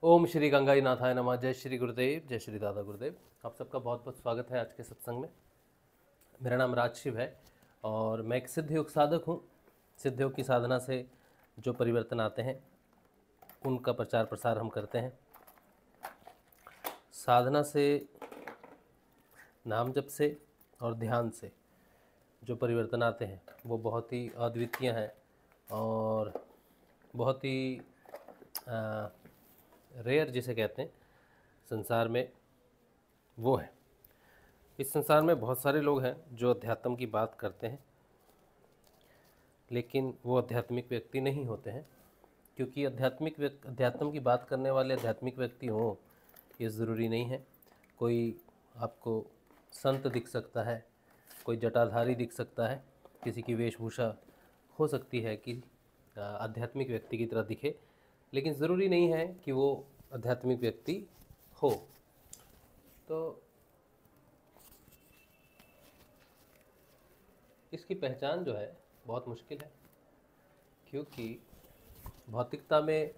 ओम श्री गंगाई नाथाय नमः। जय श्री गुरुदेव, जय श्री दादा गुरुदेव। आप सबका बहुत बहुत स्वागत है आज के सत्संग में। मेरा नाम राज शिव है और मैं एक सिद्ध योग साधक हूँ। सिद्ध योग की साधना से जो परिवर्तन आते हैं उनका प्रचार प्रसार हम करते हैं। साधना से, नाम जप से और ध्यान से जो परिवर्तन आते हैं वो बहुत ही अद्वितीय हैं और बहुत ही रेयर जिसे कहते हैं संसार में, वो है। इस संसार में बहुत सारे लोग हैं जो अध्यात्म की बात करते हैं, लेकिन वो आध्यात्मिक व्यक्ति नहीं होते हैं। क्योंकि अध्यात्म की बात करने वाले आध्यात्मिक व्यक्ति हों ये ज़रूरी नहीं है। कोई आपको संत दिख सकता है, कोई जटाधारी दिख सकता है, किसी की वेशभूषा हो सकती है कि आध्यात्मिक व्यक्ति की तरह दिखे, लेकिन ज़रूरी नहीं है कि वो आध्यात्मिक व्यक्ति हो। तो इसकी पहचान जो है बहुत मुश्किल है, क्योंकि भौतिकता में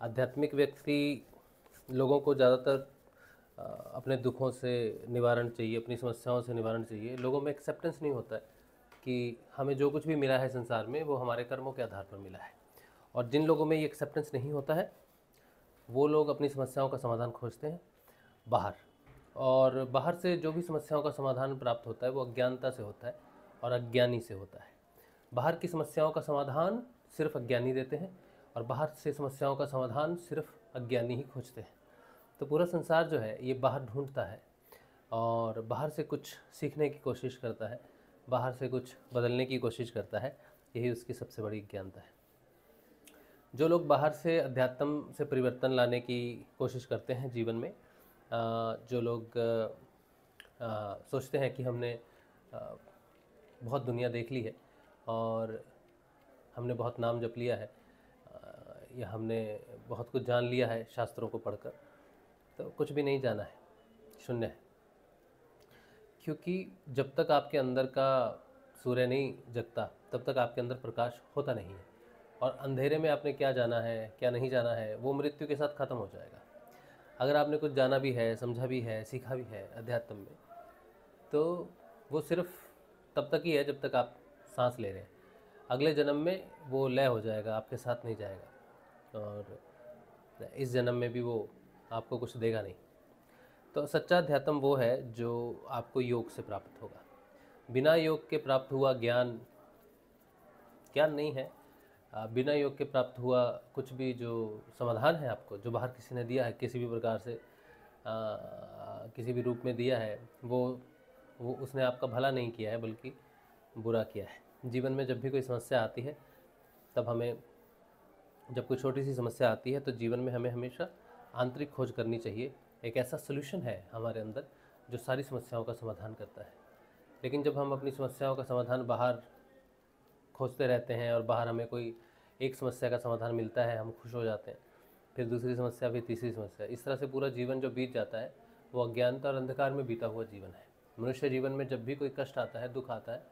आध्यात्मिक व्यक्ति लोगों को ज़्यादातर अपने दुखों से निवारण चाहिए, अपनी समस्याओं से निवारण चाहिए। लोगों में एक्सेप्टेंस नहीं होता है कि हमें जो कुछ भी मिला है संसार में वो हमारे कर्मों के आधार पर मिला है। और जिन लोगों में ये एक्सेप्टेंस नहीं होता है वो लोग अपनी समस्याओं का समाधान खोजते हैं बाहर, और बाहर से जो भी समस्याओं का समाधान प्राप्त होता है वो अज्ञानता से होता है और अज्ञानी से होता है। बाहर की समस्याओं का समाधान सिर्फ अज्ञानी देते हैं और बाहर से समस्याओं का समाधान सिर्फ अज्ञानी ही खोजते हैं। तो पूरा संसार जो है ये बाहर ढूंढता है और बाहर से कुछ सीखने की कोशिश करता है, बाहर से कुछ बदलने की कोशिश करता है। यही उसकी सबसे बड़ी अज्ञानता है। जो लोग बाहर से अध्यात्म से परिवर्तन लाने की कोशिश करते हैं जीवन में, जो लोग सोचते हैं कि हमने बहुत दुनिया देख ली है और हमने बहुत नाम जप लिया है, या हमने बहुत कुछ जान लिया है शास्त्रों को पढ़कर, तो कुछ भी नहीं जाना है, शून्य है। क्योंकि जब तक आपके अंदर का सूर्य नहीं जगता तब तक आपके अंदर प्रकाश होता नहीं है। और अंधेरे में आपने क्या जाना है क्या नहीं जाना है वो मृत्यु के साथ ख़त्म हो जाएगा। अगर आपने कुछ जाना भी है, समझा भी है, सीखा भी है अध्यात्म में, तो वो सिर्फ तब तक ही है जब तक आप सांस ले रहे हैं। अगले जन्म में वो लय हो जाएगा, आपके साथ नहीं जाएगा, और इस जन्म में भी वो आपको कुछ देगा नहीं। तो सच्चा अध्यात्म वो है जो आपको योग से प्राप्त होगा। बिना योग के प्राप्त हुआ ज्ञान ज्ञान नहीं है। बिना योग के प्राप्त हुआ कुछ भी जो समाधान है आपको, जो बाहर किसी ने दिया है किसी भी प्रकार से, किसी भी रूप में दिया है, वो उसने आपका भला नहीं किया है बल्कि बुरा किया है। जीवन में जब भी कोई समस्या आती है तब हमें, जब कोई छोटी सी समस्या आती है तो जीवन में हमें हमेशा आंतरिक खोज करनी चाहिए। एक ऐसा सोल्यूशन है हमारे अंदर जो सारी समस्याओं का समाधान करता है। लेकिन जब हम अपनी समस्याओं का समाधान बाहर खोजते रहते हैं और बाहर हमें कोई एक समस्या का समाधान मिलता है, हम खुश हो जाते हैं, फिर दूसरी समस्या, फिर तीसरी समस्या, इस तरह से पूरा जीवन जो बीत जाता है वो अज्ञानता और अंधकार में बीता हुआ जीवन है। मनुष्य जीवन में जब भी कोई कष्ट आता है, दुख आता है,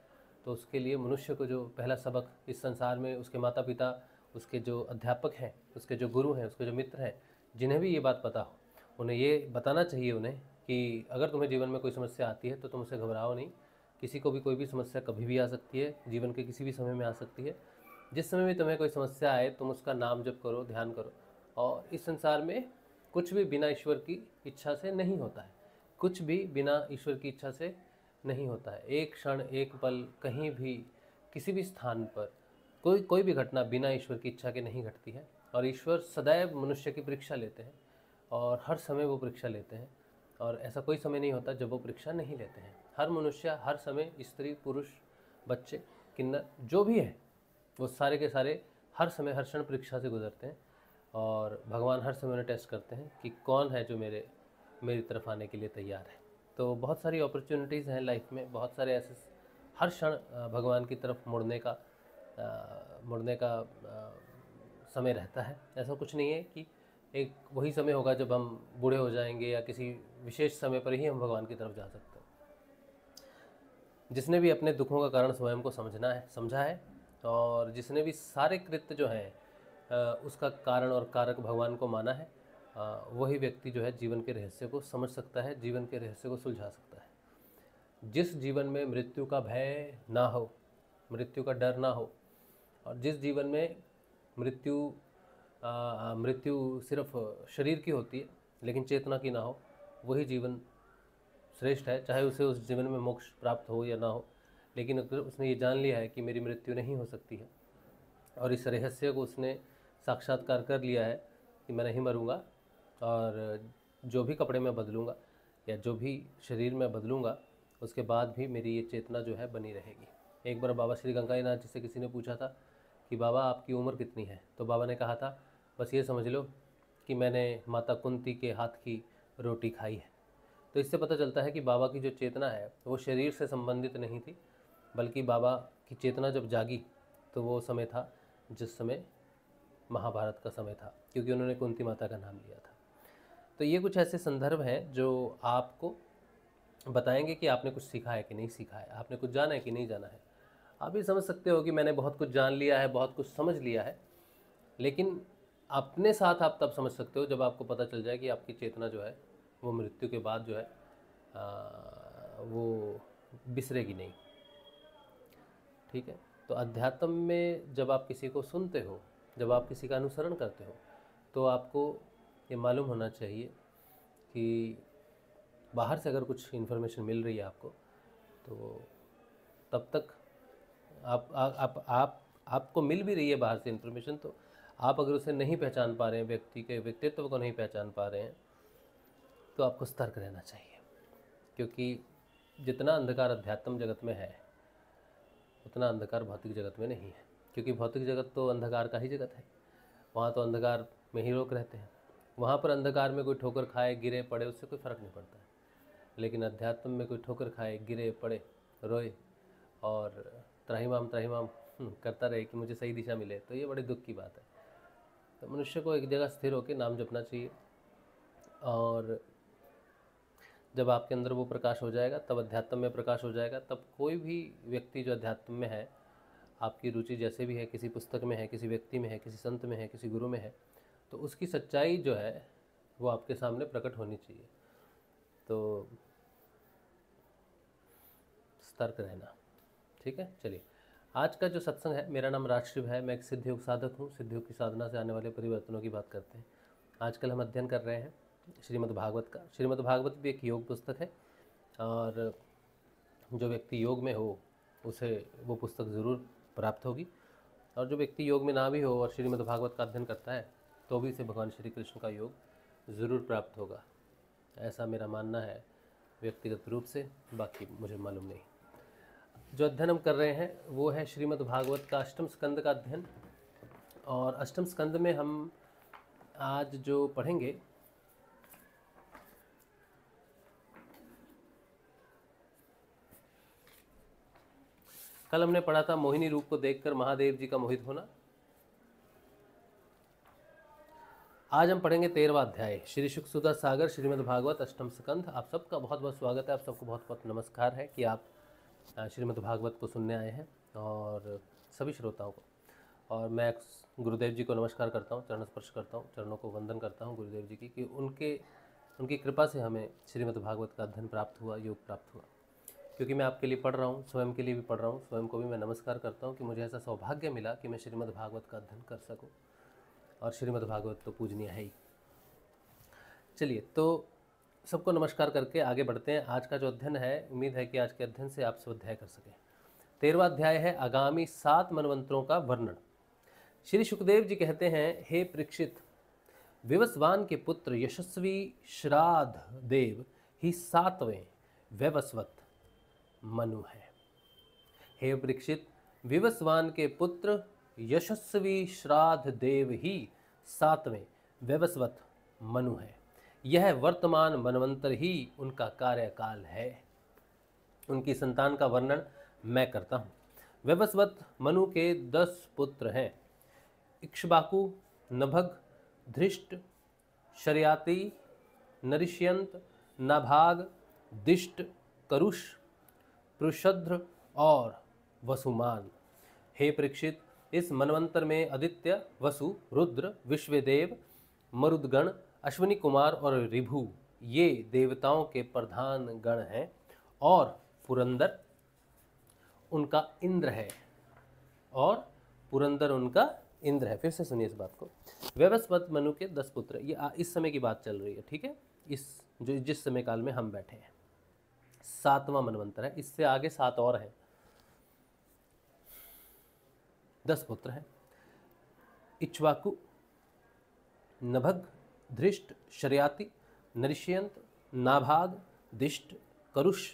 तो उसके लिए मनुष्य को जो पहला सबक इस संसार में उसके माता पिता, उसके जो अध्यापक हैं, उसके जो गुरु हैं, उसके जो मित्र हैं, जिन्हें भी ये बात पता हो, उन्हें ये बताना चाहिए उन्हें कि अगर तुम्हें जीवन में कोई समस्या आती है तो तुम उसे घबराओ नहीं। किसी को भी कोई भी समस्या कभी भी आ सकती है, जीवन के किसी भी समय में आ सकती है। जिस समय भी तुम्हें कोई समस्या आए तुम उसका नाम जप करो, ध्यान करो। और इस संसार में कुछ भी बिना ईश्वर की इच्छा से नहीं होता है, कुछ भी बिना ईश्वर की इच्छा से नहीं होता है। एक क्षण, एक पल, कहीं भी, किसी भी स्थान पर कोई भी घटना बिना ईश्वर की इच्छा के नहीं घटती है। और ईश्वर सदैव मनुष्य की परीक्षा लेते हैं और हर समय वो परीक्षा लेते हैं, और ऐसा कोई समय नहीं होता जब वो परीक्षा नहीं लेते हैं। हर मनुष्य हर समय, स्त्री पुरुष बच्चे किन्नर जो भी है, वो सारे के सारे हर समय हर क्षण परीक्षा से गुजरते हैं। और भगवान हर समय उन्हें टेस्ट करते हैं कि कौन है जो मेरी तरफ आने के लिए तैयार है। तो बहुत सारी अपॉर्चुनिटीज़ हैं लाइफ में, बहुत सारे ऐसे हर क्षण भगवान की तरफ मुड़ने का समय रहता है। ऐसा कुछ नहीं है कि एक वही समय होगा जब हम बूढ़े हो जाएंगे या किसी विशेष समय पर ही हम भगवान की तरफ जा सकते हैं। जिसने भी अपने दुखों का कारण स्वयं को समझा है, और जिसने भी सारे कृत्य जो हैं उसका कारण और कारक भगवान को माना है, वही व्यक्ति जो है जीवन के रहस्य को समझ सकता है, जीवन के रहस्य को सुलझा सकता है। जिस जीवन में मृत्यु का भय ना हो, मृत्यु का डर ना हो, और जिस जीवन में मृत्यु सिर्फ शरीर की होती है लेकिन चेतना की ना हो, वही जीवन श्रेष्ठ है। चाहे उसे उस जीवन में मोक्ष प्राप्त हो या ना हो, लेकिन अगर उसने ये जान लिया है कि मेरी मृत्यु नहीं हो सकती है और इस रहस्य को उसने साक्षात्कार कर लिया है कि मैं नहीं मरूंगा और जो भी कपड़े मैं बदलूंगा या जो भी शरीर में बदलूंगा उसके बाद भी मेरी ये चेतना जो है बनी रहेगी। एक बार बाबा श्री गंगाईनाथ जी से किसी ने पूछा था कि बाबा आपकी उम्र कितनी है, तो बाबा ने कहा था बस ये समझ लो कि मैंने माता कुंती के हाथ की रोटी खाई है। तो इससे पता चलता है कि बाबा की जो चेतना है वो शरीर से संबंधित नहीं थी, बल्कि बाबा की चेतना जब जागी तो वो समय था जिस समय महाभारत का समय था, क्योंकि उन्होंने कुंती माता का नाम लिया था। तो ये कुछ ऐसे संदर्भ हैं जो आपको बताएंगे कि आपने कुछ सीखा है कि नहीं सीखा है, आपने कुछ जाना है कि नहीं जाना है। आप ये समझ सकते हो कि मैंने बहुत कुछ जान लिया है, बहुत कुछ समझ लिया है, लेकिन अपने साथ आप तब समझ सकते हो जब आपको पता चल जाए कि आपकी चेतना जो है वो मृत्यु के बाद जो है वो बिसरेगी नहीं। ठीक है, तो अध्यात्म में जब आप किसी को सुनते हो, जब आप किसी का अनुसरण करते हो, तो आपको ये मालूम होना चाहिए कि बाहर से अगर कुछ इन्फॉर्मेशन मिल रही है आपको, तो तब तक आपको मिल भी रही है बाहर से इन्फॉर्मेशन, तो आप अगर उसे नहीं पहचान पा रहे हैं, व्यक्ति के व्यक्तित्व को नहीं पहचान पा रहे हैं, तो आपको सतर्क रहना चाहिए। क्योंकि जितना अंधकार अध्यात्म जगत में है उतना अंधकार भौतिक जगत में नहीं है। क्योंकि भौतिक जगत तो अंधकार का ही जगत है, वहाँ तो अंधकार में ही लोग रहते हैं। वहाँ पर अंधकार में कोई ठोकर खाए गिरे पड़े उससे कोई फ़र्क नहीं पड़ता है, लेकिन अध्यात्म में कोई ठोकर खाए गिरे पड़े रोए और त्राहिमाम त्राहिमाम करता रहे कि मुझे सही दिशा मिले, तो ये बड़े दुख की बात है। तो मनुष्य को एक जगह स्थिर होकर नाम जपना चाहिए, और जब आपके अंदर वो प्रकाश हो जाएगा तब अध्यात्म में प्रकाश हो जाएगा। तब कोई भी व्यक्ति जो अध्यात्म में है, आपकी रुचि जैसे भी है, किसी पुस्तक में है, किसी व्यक्ति में है, किसी संत में है, किसी गुरु में है, तो उसकी सच्चाई जो है वो आपके सामने प्रकट होनी चाहिए। तो सतर्क रहना। ठीक है, चलिए आज का जो सत्संग है, मेरा नाम राजशिव है, मैं एक सिद्ध योग साधक हूँ। सिद्ध योग की साधना से आने वाले परिवर्तनों की बात करते हैं। आजकल हम अध्ययन कर रहे हैं श्रीमद् भागवत का। श्रीमद् भागवत भी एक योग पुस्तक है, और जो व्यक्ति योग में हो उसे वो पुस्तक ज़रूर प्राप्त होगी, और जो व्यक्ति योग में ना भी हो और श्रीमद् भागवत का अध्ययन करता है तो भी इसे भगवान श्री कृष्ण का योग ज़रूर प्राप्त होगा, ऐसा मेरा मानना है व्यक्तिगत रूप से, बाकी मुझे मालूम नहीं। जो अध्ययन हम कर रहे हैं वो है श्रीमद् भागवत का अष्टम स्कंद का अध्ययन, और अष्टम स्कंद में हम आज जो पढ़ेंगे कल हमने पढ़ा था मोहिनी रूप को देखकर महादेव जी का मोहित होना। आज हम पढ़ेंगे 13वां अध्याय, श्री शुक सुधा सागर श्रीमद् भागवत अष्टम स्कंध। आप सबका बहुत बहुत स्वागत है, आप सबको बहुत बहुत नमस्कार है कि आप श्रीमद् भागवत को सुनने आए हैं, और सभी श्रोताओं को। और मैं गुरुदेव जी को नमस्कार करता हूँ, चरण स्पर्श करता हूँ, चरणों को वंदन करता हूँ गुरुदेव जी की, कि उनकी कृपा से हमें श्रीमद् भागवत का अध्ययन प्राप्त हुआ, योग प्राप्त हुआ। क्योंकि मैं आपके लिए पढ़ रहा हूँ, स्वयं के लिए भी पढ़ रहा हूँ, स्वयं को भी मैं नमस्कार करता हूँ कि मुझे ऐसा सौभाग्य मिला कि मैं श्रीमद् भागवत का अध्ययन कर सकूँ, और श्रीमद् भागवत तो पूजनीय है ही। चलिए, तो सबको नमस्कार करके आगे बढ़ते हैं। आज का जो अध्ययन है, उम्मीद है कि आज के अध्ययन से आप स्वाध्याय कर सकें। 13वां अध्याय है आगामी 7 मनवंतरों का वर्णन। श्री सुखदेव जी कहते हैं, हे परीक्षित, विवस्वान के पुत्र यशस्वी श्राद्ध देव ही 7वें वैवस्वत मनु है। हे परीक्षित, विवस्वान के पुत्र यशस्वी श्राद्ध देव ही 7वें वैवस्वत मनु है। यह वर्तमान मनवंतर ही उनका कार्यकाल है। उनकी संतान का वर्णन मैं करता हूँ। वैवस्वत मनु के 10 पुत्र हैं, इक्ष्वाकु, नभग, धृष्ट, शर्याति, नरिष्यंत, नाभाग, दिष्ट, करुष, पृषध्र और वसुमान। हे परीक्षित, इस मनवंतर में आदित्य, वसु, रुद्र, विश्वदेव, मरुदगण, अश्विनी कुमार और ऋभु ये देवताओं के प्रधान गण हैं और पुरंदर उनका इंद्र है, और पुरंदर उनका इंद्र है। फिर से सुनिए इस बात को। वैवस्वत मनु के 10 पुत्र, ये इस समय की बात चल रही है, ठीक है, इस जो जिस समय काल में हम बैठे हैं, 7वां मनवंतर है, इससे आगे 7 और हैं। 10 पुत्र हैं, इक्ष्वाकु, नभग, धृष्ट, शर्याति, नरिष्यंत, नाभाग, दिष्ट, करुष,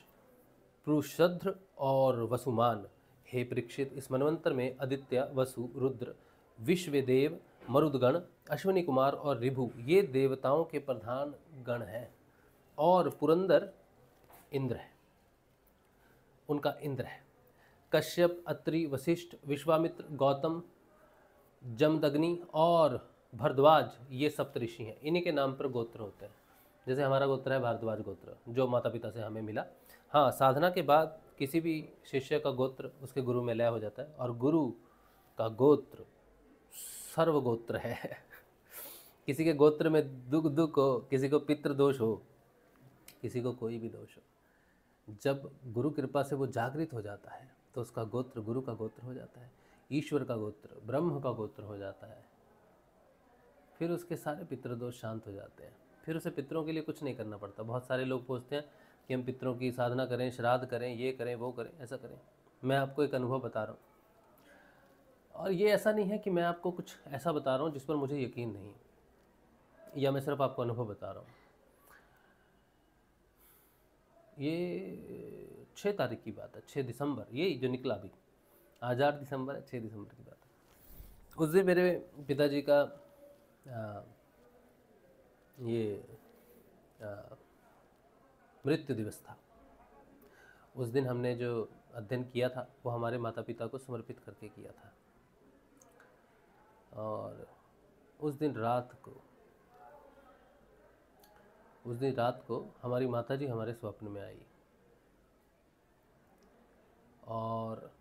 पुरुषध्र और वसुमान। हे परीक्षित, इस मनवंतर में आदित्य, वसु, रुद्र, विश्वदेव, मरुदगण, अश्विनी कुमार और ऋभु ये देवताओं के प्रधान गण हैं, और पुरंदर इंद्र है, उनका इंद्र है। कश्यप, अत्रि, वशिष्ठ, विश्वामित्र, गौतम, जमदग्नि और भरद्वाज ये सप्तऋषि हैं। इन्हीं के नाम पर गोत्र होते हैं। जैसे हमारा गोत्र है भारद्वाज गोत्र, जो माता पिता से हमें मिला। हाँ, साधना के बाद किसी भी शिष्य का गोत्र उसके गुरु में लय हो जाता है, और गुरु का गोत्र सर्वगोत्र है। किसी के गोत्र में दुख हो, किसी को पितृ दोष हो, किसी को कोई भी दोष हो, जब गुरु कृपा से वो जागृत हो जाता है तो उसका गोत्र गुरु का गोत्र हो जाता है, ईश्वर का गोत्र ब्रह्म का गोत्र हो जाता है। फिर उसके सारे पितृदोष शांत हो जाते हैं। फिर उसे पितरों के लिए कुछ नहीं करना पड़ता। बहुत सारे लोग पूछते हैं कि हम पितरों की साधना करें, श्राद्ध करें, ये करें, वो करें, ऐसा करें। मैं आपको एक अनुभव बता रहा हूँ, और ये ऐसा नहीं है कि मैं आपको कुछ ऐसा बता रहा हूँ जिस पर मुझे यकीन नहीं, या मैं सिर्फ आपको अनुभव बता रहा हूँ। ये 6 तारीख की बात है, 6 दिसंबर, ये जो निकला अभी, आज 8 दिसंबर है, 6 दिसंबर की बात है। उस दिन मेरे पिताजी का मृत्यु दिवस था। उस दिन हमने जो अध्ययन किया था वो हमारे माता पिता को समर्पित करके किया था, और उस दिन रात को हमारी माताजी हमारे स्वप्न में आई, और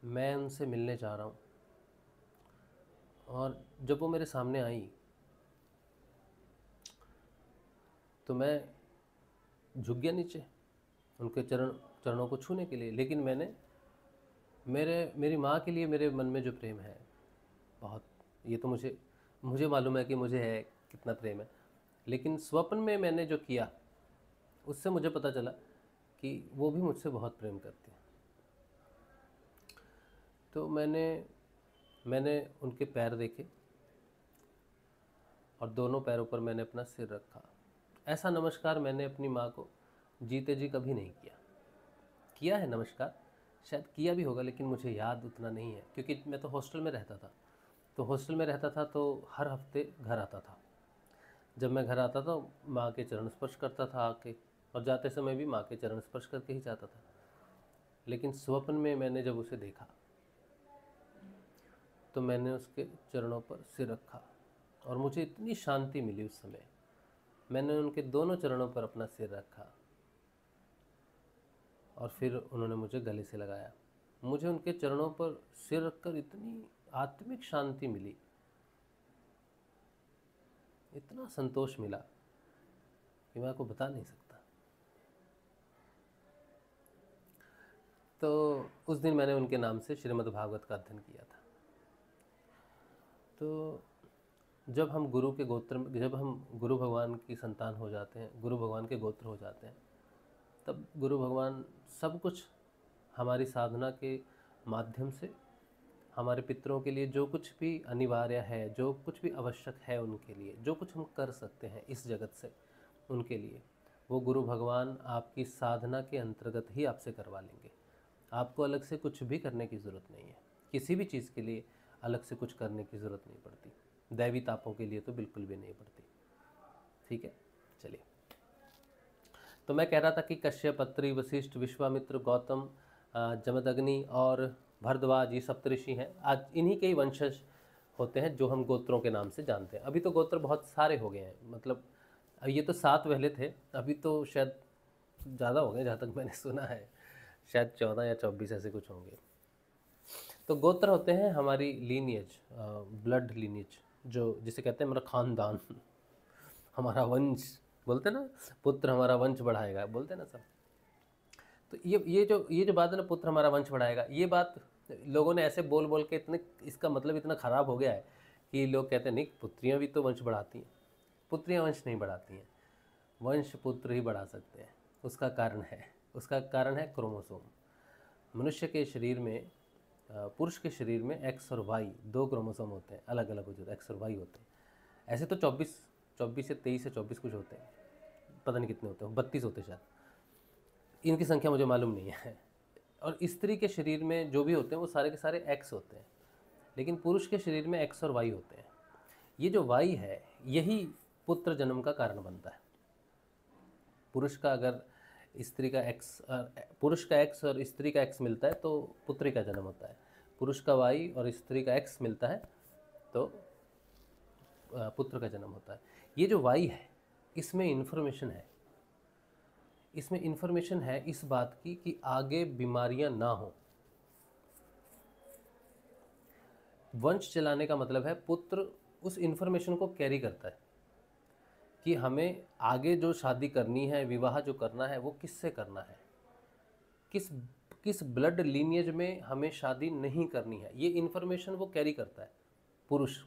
मैं उनसे मिलने जा रहा हूँ, और जब वो मेरे सामने आई तो मैं झुक गया नीचे उनके चरणों को छूने के लिए। लेकिन मैंने मेरी माँ के लिए मेरे मन में जो प्रेम है बहुत, ये तो मुझे मालूम है कि मुझे है कितना प्रेम है, लेकिन स्वप्न में मैंने जो किया उससे मुझे पता चला कि वो भी मुझसे बहुत प्रेम करती है। तो मैंने उनके पैर देखे, और दोनों पैरों पर मैंने अपना सिर रखा। ऐसा नमस्कार मैंने अपनी माँ को जीते जी कभी नहीं किया है नमस्कार, शायद किया भी होगा, लेकिन मुझे याद उतना नहीं है, क्योंकि मैं तो हॉस्टल में रहता था। तो हर हफ्ते घर आता था। जब मैं घर आता था माँ के चरण स्पर्श करता था आके, और जाते समय भी माँ के चरण स्पर्श करके ही जाता था। लेकिन स्वप्न में मैंने जब उसे देखा तो मैंने उसके चरणों पर सिर रखा, और मुझे इतनी शांति मिली उस समय। मैंने उनके दोनों चरणों पर अपना सिर रखा, और फिर उन्होंने मुझे गले से लगाया। मुझे उनके चरणों पर सिर रखकर इतनी आत्मिक शांति मिली, इतना संतोष मिला कि मैं आपको बता नहीं सकता। तो उस दिन मैंने उनके नाम से श्रीमद् भागवत का अध्ययन किया था। तो जब हम गुरु भगवान की संतान हो जाते हैं, गुरु भगवान के गोत्र हो जाते हैं, तब गुरु भगवान सब कुछ हमारी साधना के माध्यम से हमारे पितरों के लिए जो कुछ भी अनिवार्य है, जो कुछ भी आवश्यक है उनके लिए, जो कुछ हम कर सकते हैं इस जगत से उनके लिए, वो गुरु भगवान आपकी साधना के अंतर्गत ही आपसे करवा लेंगे। आपको अलग से कुछ भी करने की ज़रूरत नहीं है। किसी भी चीज़ के लिए अलग से कुछ करने की ज़रूरत नहीं पड़ती। दैवी तापों के लिए तो बिल्कुल भी नहीं पड़ती। ठीक है, चलिए। तो मैं कह रहा था कि कश्यप, अत्रि, वशिष्ठ, विश्वामित्र, गौतम, जमदग्नि और भरद्वाज ये सप्तऋषि हैं। आज इन्हीं के ही वंशज होते हैं जो हम गोत्रों के नाम से जानते हैं। अभी तो गोत्र बहुत सारे हो गए हैं, मतलब ये तो 7 पहले थे, अभी तो शायद ज़्यादा हो गए, जहाँ तक मैंने सुना है शायद 14 या 24 ऐसे कुछ होंगे। तो गोत्र होते हैं हमारी लीनियज, ब्लड लीनियज, जो जिसे कहते हैं मेरा खानदान, हमारा वंश, बोलते हैं ना, पुत्र हमारा वंश बढ़ाएगा, बोलते हैं ना सब। तो ये जो बात है ना, पुत्र हमारा वंश बढ़ाएगा, ये बात लोगों ने ऐसे बोल बोल के इतने, इसका मतलब इतना ख़राब हो गया है कि लोग कहते हैं नहीं, पुत्रियाँ भी तो वंश बढ़ाती हैं। पुत्रियाँ वंश नहीं बढ़ाती हैं, वंश पुत्र ही बढ़ा सकते हैं। उसका कारण है क्रोमोसोम। मनुष्य के शरीर में, पुरुष के शरीर में एक्स और वाई 2 क्रोमोसोम होते हैं, अलग अलग वजूद, एक्स और वाई होते हैं। ऐसे तो 24 या 23 या 24 कुछ होते हैं, पता नहीं कितने होते हैं, 32 होते हैं शायद, इनकी संख्या मुझे मालूम नहीं है। और स्त्री के शरीर में जो भी होते हैं वो सारे के सारे एक्स होते हैं, लेकिन पुरुष के शरीर में एक्स और वाई होते हैं। ये जो वाई है यही पुत्र जन्म का कारण बनता है। पुरुष का अगर स्त्री का एक्स, पुरुष का एक्स और स्त्री का एक्स मिलता है तो पुत्री का जन्म होता है। पुरुष का वाई और स्त्री का एक्स मिलता है तो पुत्र का जन्म होता है। ये जो वाई है इसमें इन्फॉर्मेशन है इस बात की कि आगे बीमारियां ना हो। वंश चलाने का मतलब है पुत्र उस इन्फॉर्मेशन को कैरी करता है कि हमें आगे जो शादी करनी है, विवाह जो करना है, वो किससे करना है, किस किस ब्लड लीनिएज में हमें शादी नहीं करनी है, ये इन्फॉर्मेशन वो कैरी करता है पुरुष।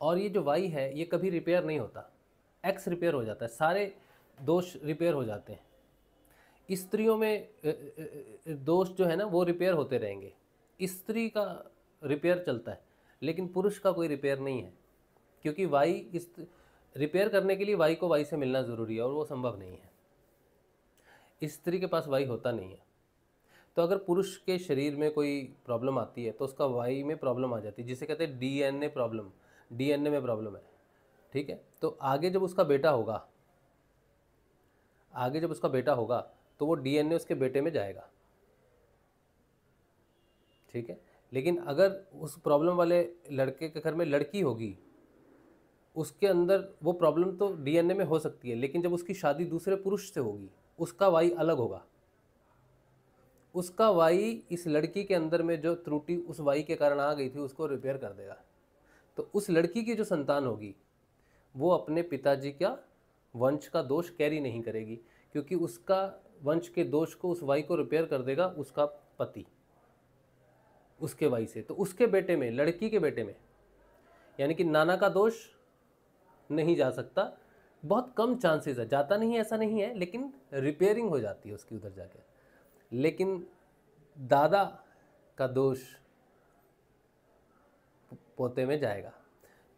और ये जो वाई है ये कभी रिपेयर नहीं होता, एक्स रिपेयर हो जाता है, सारे दोष रिपेयर हो जाते हैं। स्त्रियों में दोष जो है ना वो रिपेयर होते रहेंगे, स्त्री का रिपेयर चलता है, लेकिन पुरुष का कोई रिपेयर नहीं है, क्योंकि वाई इस रिपेयर करने के लिए वाई को वाई से मिलना ज़रूरी है और वो संभव नहीं है। स्त्री के पास वाई होता नहीं है। तो अगर पुरुष के शरीर में कोई प्रॉब्लम आती है तो उसका वाई में प्रॉब्लम आ जाती है, जिसे कहते हैं डीएनए प्रॉब्लम, डीएनए में प्रॉब्लम है, ठीक है। तो आगे जब उसका बेटा होगा तो वो डीएनए उसके बेटे में जाएगा, ठीक है। लेकिन अगर उस प्रॉब्लम वाले लड़के के घर में लड़की होगी, उसके अंदर वो प्रॉब्लम तो डीएनए में हो सकती है, लेकिन जब उसकी शादी दूसरे पुरुष से होगी उसका वाई अलग होगा। उसका वाई इस लड़की के अंदर में जो त्रुटि उस वाई के कारण आ गई थी उसको रिपेयर कर देगा। तो उस लड़की की जो संतान होगी वो अपने पिताजी का वंश का दोष कैरी नहीं करेगी, क्योंकि उसका वंश के दोष को, उस वाई को रिपेयर कर देगा उसका पति, उसके वाई से। तो उसके बेटे में, लड़की के बेटे में, यानी कि नाना का दोष नहीं जा सकता, बहुत कम चांसेस है, जाता नहीं है ऐसा नहीं है, लेकिन रिपेयरिंग हो जाती है उसकी उधर जाके। लेकिन दादा का दोष पोते में जाएगा।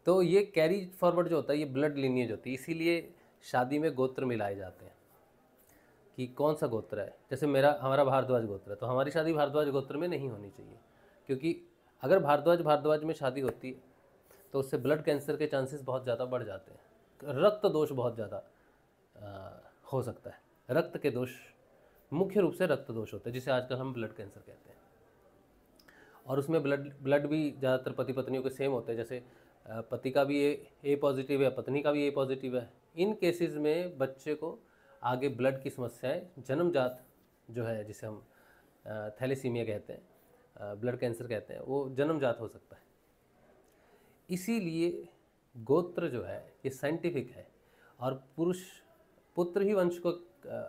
तो ये कैरी फॉरवर्ड जो होता है ये ब्लड लीनिएज होती है, इसीलिए शादी में गोत्र मिलाए जाते हैं कि कौन सा गोत्र है। जैसे हमारा भारद्वाज गोत्र है तो हमारी शादी भारद्वाज गोत्र में नहीं होनी चाहिए, क्योंकि अगर भारद्वाज में शादी होती है तो उससे ब्लड कैंसर के चांसेस बहुत ज़्यादा बढ़ जाते हैं, रक्त दोष बहुत ज़्यादा हो सकता है। रक्त के दोष, मुख्य रूप से रक्त दोष होते हैं, जिसे आजकल हम ब्लड कैंसर कहते हैं। और उसमें ब्लड भी ज़्यादातर पति पत्नियों के सेम होते हैं, जैसे पति का भी ए पॉजिटिव है, पत्नी का भी ए पॉजिटिव है। इन केसेस में बच्चे को आगे ब्लड की समस्याएं जन्मजात जो है, जिसे हम थैलेसीमिया कहते हैं, ब्लड कैंसर कहते हैं, वो जन्मजात हो सकता है। इसीलिए गोत्र जो है ये साइंटिफिक है, और पुत्र ही वंश को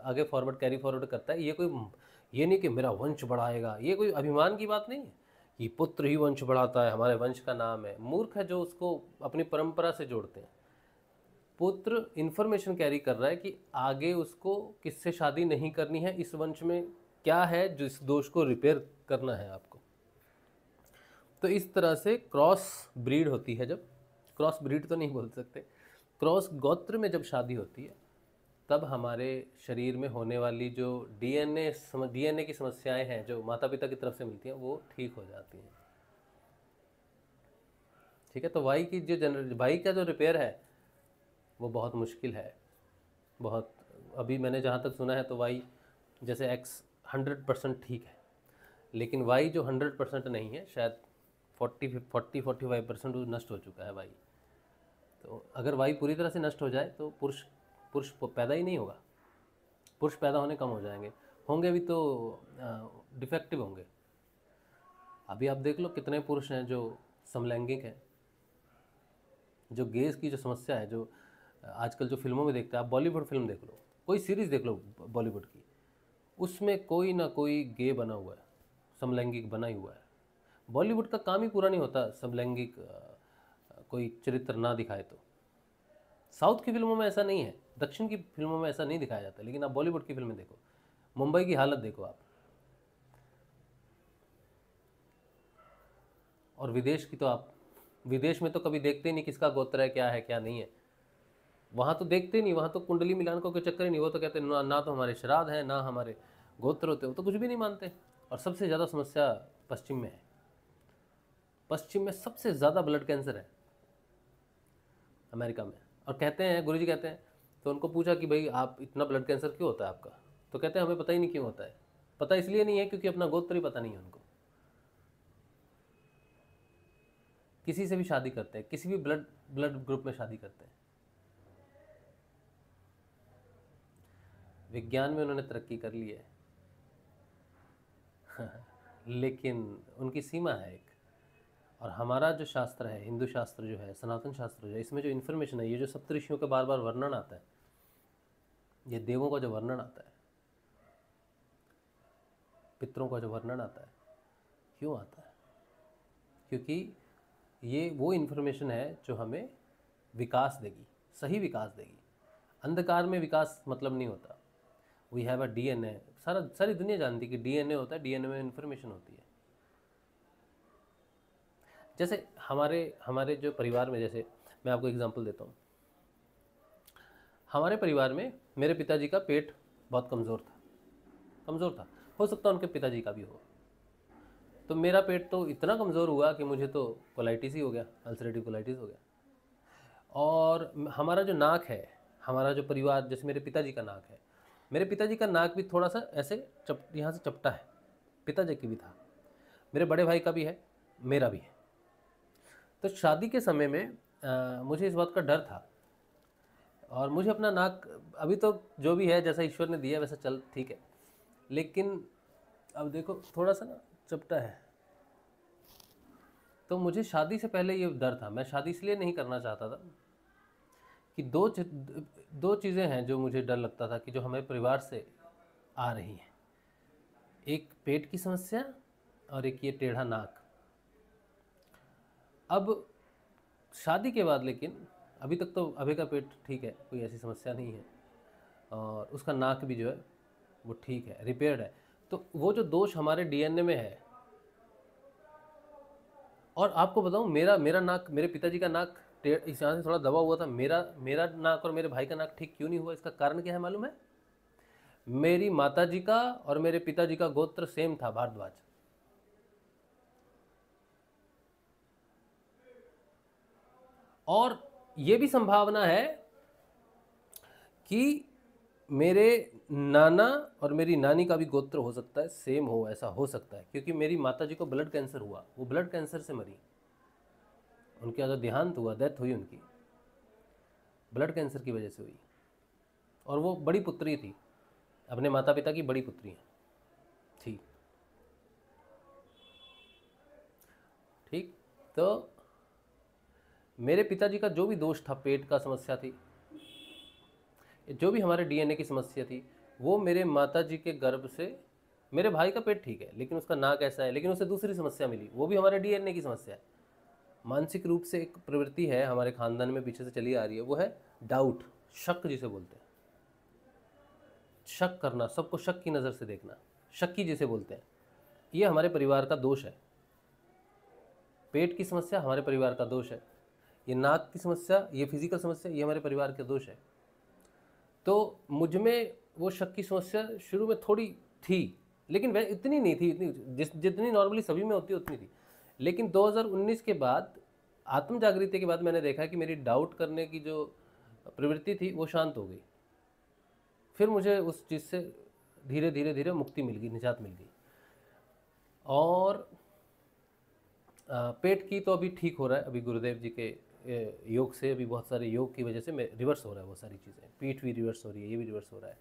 आगे कैरी फॉरवर्ड करता है। ये नहीं कि मेरा वंश बढ़ाएगा, ये कोई अभिमान की बात नहीं है कि पुत्र ही वंश बढ़ाता है, हमारे वंश का नाम है। मूर्ख है जो उसको अपनी परंपरा से जोड़ते हैं। पुत्र इन्फॉर्मेशन कैरी कर रहा है कि आगे उसको किससे शादी नहीं करनी है, इस वंश में क्या है जिस दोष को रिपेयर करना है आपको। तो इस तरह से क्रॉस ब्रीड होती है, जब क्रॉस ब्रीड तो नहीं बोल सकते, क्रॉस गोत्र में जब शादी होती है तब हमारे शरीर में होने वाली जो डीएनए की समस्याएं हैं जो माता पिता की तरफ से मिलती हैं वो ठीक हो जाती हैं, ठीक है। तो वाई का जो रिपेयर है वो बहुत मुश्किल है, बहुत। अभी मैंने जहाँ तक सुना है तो वाई जैसे एक्स 100% ठीक है, लेकिन वाई जो 100% नहीं है, शायद 40-45% नष्ट हो चुका है वाई। तो अगर वाई पूरी तरह से नष्ट हो जाए तो पुरुष पैदा ही नहीं होगा, पुरुष पैदा होने कम हो जाएंगे, होंगे भी तो डिफेक्टिव होंगे। अभी आप देख लो कितने पुरुष हैं जो समलैंगिक हैं, जो गेज की जो समस्या है, जो आजकल जो फिल्मों में देखते हैं, आप बॉलीवुड फिल्म देख लो, कोई सीरीज़ देख लो बॉलीवुड की, उसमें कोई ना कोई गे बना हुआ है, समलैंगिक बना ही हुआ है। बॉलीवुड का काम ही पूरा नहीं होता समलैंगिक कोई चरित्र ना दिखाए तो। साउथ की फिल्मों में ऐसा नहीं है, दक्षिण की फिल्मों में ऐसा नहीं दिखाया जाता, लेकिन आप बॉलीवुड की फिल्में देखो, मुंबई की हालत देखो आप, और विदेश की तो आप, विदेश में तो कभी देखते ही नहीं किसका गोत्र है, क्या है क्या नहीं है। वहाँ तो देखते ही नहीं, वहाँ तो कुंडली मिलान का कोई चक्कर ही नहीं। वो तो कहते हैं ना तो हमारे श्राद्ध है, ना हमारे गोत्र होते, वो तो कुछ भी नहीं मानते। और सबसे ज़्यादा समस्या पश्चिम में है। पश्चिम में सबसे ज़्यादा ब्लड कैंसर है अमेरिका में। और कहते हैं, गुरुजी कहते हैं, तो उनको पूछा कि भाई आप इतना ब्लड कैंसर क्यों होता है आपका, तो कहते हैं हमें पता ही नहीं क्यों होता है। पता इसलिए नहीं है क्योंकि अपना गोत्र ही पता नहीं है उनको। किसी से भी शादी करते हैं, किसी भी ब्लड ग्रुप में शादी करते हैं। विज्ञान में उन्होंने तरक्की कर ली है लेकिन उनकी सीमा है एक। और हमारा जो शास्त्र है, हिंदू शास्त्र जो है, सनातन शास्त्र जो है, इसमें जो इन्फॉर्मेशन है, ये जो सप्तऋषियों का बार बार वर्णन आता है, ये देवों का जो वर्णन आता है, पितरों का जो वर्णन आता है, क्यों आता है? क्योंकि ये वो इन्फॉर्मेशन है जो हमें विकास देगी, सही विकास देगी। अंधकार में विकास मतलब नहीं होता। वी हैव अ डीएनए, सारी दुनिया जानती है कि डीएनए होता है, डीएनए में इन्फॉर्मेशन होती है। जैसे हमारे हमारे जो परिवार में, जैसे मैं आपको एग्जांपल देता हूँ, हमारे परिवार में मेरे पिताजी का पेट बहुत कमज़ोर था। हो सकता है उनके पिताजी का भी हो। तो मेरा पेट तो इतना कमज़ोर हुआ कि मुझे तो कोलाइटिस ही हो गया, अल्सरेटिव कोलाइटिस हो गया। और हमारा जो नाक है, हमारा जो परिवार, जैसे मेरे पिताजी का नाक है, मेरे पिताजी का नाक भी थोड़ा सा ऐसे यहाँ से चपटा है। पिताजी की भी था, मेरे बड़े भाई का भी है, मेरा भी है। तो शादी के समय में मुझे इस बात का डर था, और मुझे अपना नाक, अभी तो जो भी है जैसा ईश्वर ने दिया वैसा चल ठीक है, लेकिन अब देखो थोड़ा सा ना चपटा है। तो मुझे शादी से पहले ये डर था, मैं शादी इसलिए नहीं करना चाहता था कि दो चीज़ें हैं जो मुझे डर लगता था कि जो हमें परिवार से आ रही हैं। एक पेट की समस्या और एक ये टेढ़ा नाक। अब शादी के बाद, लेकिन अभी तक तो अभय का पेट ठीक है, कोई ऐसी समस्या नहीं है, और उसका नाक भी जो है वो ठीक है, रिपेयर्ड है। तो वो जो दोष हमारे डीएनए में है, और आपको बताऊं, मेरा नाक, मेरे पिताजी का नाक इस यहाँ से थोड़ा दबा हुआ था, मेरा नाक और मेरे भाई का नाक ठीक क्यों नहीं हुआ? इसका कारण क्या है मालूम है? मेरी माताजी का और मेरे पिताजी का गोत्र सेम था, भारद्वाज। और ये भी संभावना है कि मेरे नाना और मेरी नानी का भी गोत्र हो सकता है सेम हो, ऐसा हो सकता है, क्योंकि मेरी माताजी को ब्लड कैंसर हुआ, वो ब्लड कैंसर से मरी। उनके अगर देहांत हुआ, डेथ हुई उनकी, ब्लड कैंसर की वजह से हुई। और वो बड़ी पुत्री थी, अपने माता पिता की बड़ी पुत्री थी। ठीक, तो मेरे पिताजी का जो भी दोष था, पेट का समस्या थी, जो भी हमारे डीएनए की समस्या थी, वो मेरे माताजी के गर्भ से, मेरे भाई का पेट ठीक है लेकिन उसका नाक ऐसा है, लेकिन उसे दूसरी समस्या मिली, वो भी हमारे डीएनए की समस्या है। मानसिक रूप से एक प्रवृत्ति है हमारे खानदान में, पीछे से चली आ रही है, वो है डाउट, शक जिसे बोलते हैं। शक करना, सबको शक की नज़र से देखना, शक्की जिसे बोलते हैं, ये हमारे परिवार का दोष है। पेट की समस्या हमारे परिवार का दोष है, ये नाक की समस्या, ये फिजिकल समस्या, ये हमारे परिवार का दोष है। तो मुझ में वो शक की समस्या शुरू में थोड़ी थी, लेकिन वह इतनी नहीं थी, इतनी जितनी नॉर्मली सभी में होती उतनी थी। लेकिन 2019 के बाद, आत्म जागृति के बाद, मैंने देखा कि मेरी डाउट करने की जो प्रवृत्ति थी वो शांत हो गई। फिर मुझे उस चीज़ से धीरे धीरे धीरे मुक्ति मिल गई, निजात मिल गई। और पेट की तो अभी ठीक हो रहा है, अभी गुरुदेव जी के योग से, अभी बहुत सारे योग की वजह से रिवर्स हो रहा है वो सारी चीज़ें, पीठ भी रिवर्स हो रही है, ये भी रिवर्स हो रहा है।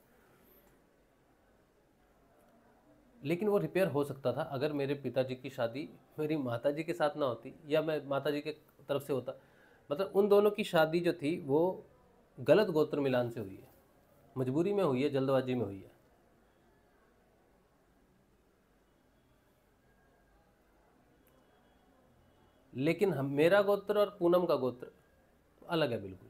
लेकिन वो रिपेयर हो सकता था अगर मेरे पिताजी की शादी मेरी माताजी के साथ ना होती, या मैं माताजी के तरफ से होता, मतलब उन दोनों की शादी जो थी वो गलत गोत्र मिलान से हुई है, मजबूरी में हुई है, जल्दबाजी में हुई है। लेकिन हम, मेरा गोत्र और पूनम का गोत्र अलग है बिल्कुल।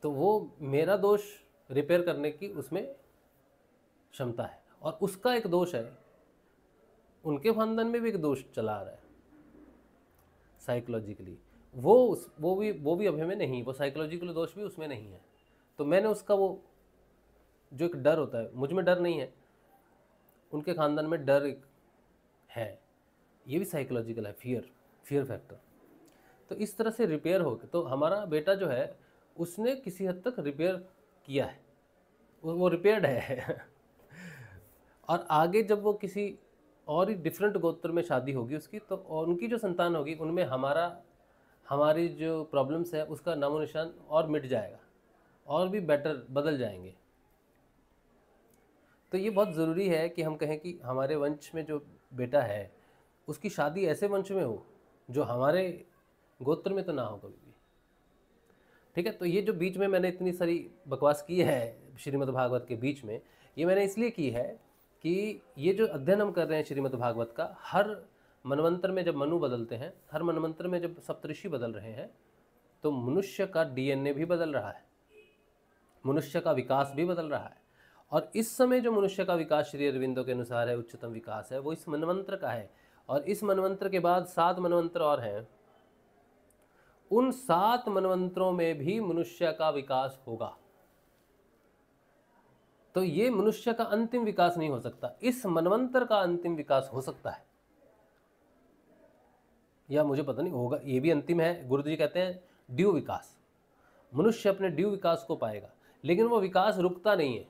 तो वो मेरा दोष रिपेयर करने की उसमें क्षमता है, और उसका एक दोष है, उनके खानदान में भी एक दोष चला आ रहा है साइकोलॉजिकली। वो भी अभी में नहीं, वो साइकोलॉजिकल दोष भी उसमें नहीं है। तो मैंने उसका वो जो एक डर होता है, मुझ में डर नहीं है, उनके खानदान में डर एक है, ये भी साइकोलॉजिकल है, फियर, फियर फैक्टर। तो इस तरह से रिपेयर हो गया। तो हमारा बेटा जो है उसने किसी हद तक रिपेयर किया है, वो रिपेयर्ड है। और आगे जब वो किसी और ही डिफरेंट गोत्र में शादी होगी उसकी, तो उनकी जो संतान होगी उनमें हमारी जो प्रॉब्लम्स है उसका नामो निशान और मिट जाएगा, और भी बेटर बदल जाएंगे। तो ये बहुत ज़रूरी है कि हम कहें कि हमारे वंश में जो बेटा है उसकी शादी ऐसे वंश में हो जो हमारे गोत्र में तो ना हो कभी भी। ठीक है, तो ये जो बीच में मैंने इतनी सारी बकवास की है श्रीमद् भागवत के बीच में, ये मैंने इसलिए की है कि ये जो अध्ययन हम कर रहे हैं श्रीमद् भागवत का, हर मनवंतर में जब मनु बदलते हैं, हर मनवंतर में जब सप्तऋषि बदल रहे हैं, तो मनुष्य का डीएनए भी बदल रहा है, मनुष्य का विकास भी बदल रहा है। और इस समय जो मनुष्य का विकास श्री अरविंदो के अनुसार है, उच्चतम विकास है, वो इस मनवंतर का है। और इस मनवंतर के बाद 7 मनवंतर और हैं, उन 7 मनवंतरों में भी मनुष्य का विकास होगा। तो ये मनुष्य का अंतिम विकास नहीं हो सकता, इस मनवंतर का अंतिम विकास हो सकता है, या मुझे पता नहीं होगा, ये भी अंतिम है। गुरुजी कहते हैं ड्यू विकास, मनुष्य अपने ड्यू विकास को पाएगा, लेकिन वो विकास रुकता नहीं है,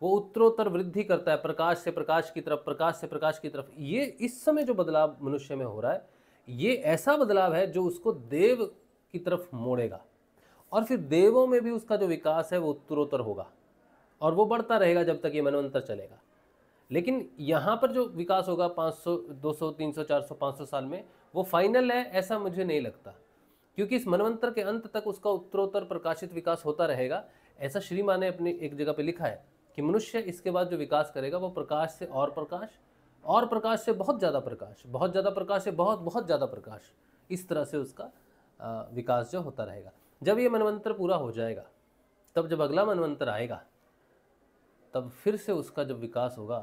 वो उत्तरोत्तर वृद्धि करता है, प्रकाश से प्रकाश की तरफ, प्रकाश से प्रकाश की तरफ। ये इस समय जो बदलाव मनुष्य में हो रहा है, ये ऐसा बदलाव है जो उसको देव की तरफ मोड़ेगा, और फिर देवों में भी उसका जो विकास है वो उत्तरोत्तर होगा, और वो बढ़ता रहेगा जब तक ये मनवंतर चलेगा। लेकिन यहाँ पर जो विकास होगा 500, 200, 300, 400, 500 साल में, वो फाइनल है ऐसा मुझे नहीं लगता, क्योंकि इस मनवंतर के अंत तक उसका उत्तरोत्तर प्रकाशित विकास होता रहेगा। ऐसा श्री माँ ने अपनी एक जगह पे लिखा है कि मनुष्य इसके बाद जो विकास करेगा वो प्रकाश से और प्रकाश, और प्रकाश से बहुत ज़्यादा प्रकाश, बहुत ज़्यादा प्रकाश से बहुत बहुत ज़्यादा प्रकाश, इस तरह से उसका विकास जो होता रहेगा। जब ये मनवंतर पूरा हो जाएगा, तब जब अगला मनवंतर आएगा, तब फिर से उसका जब विकास होगा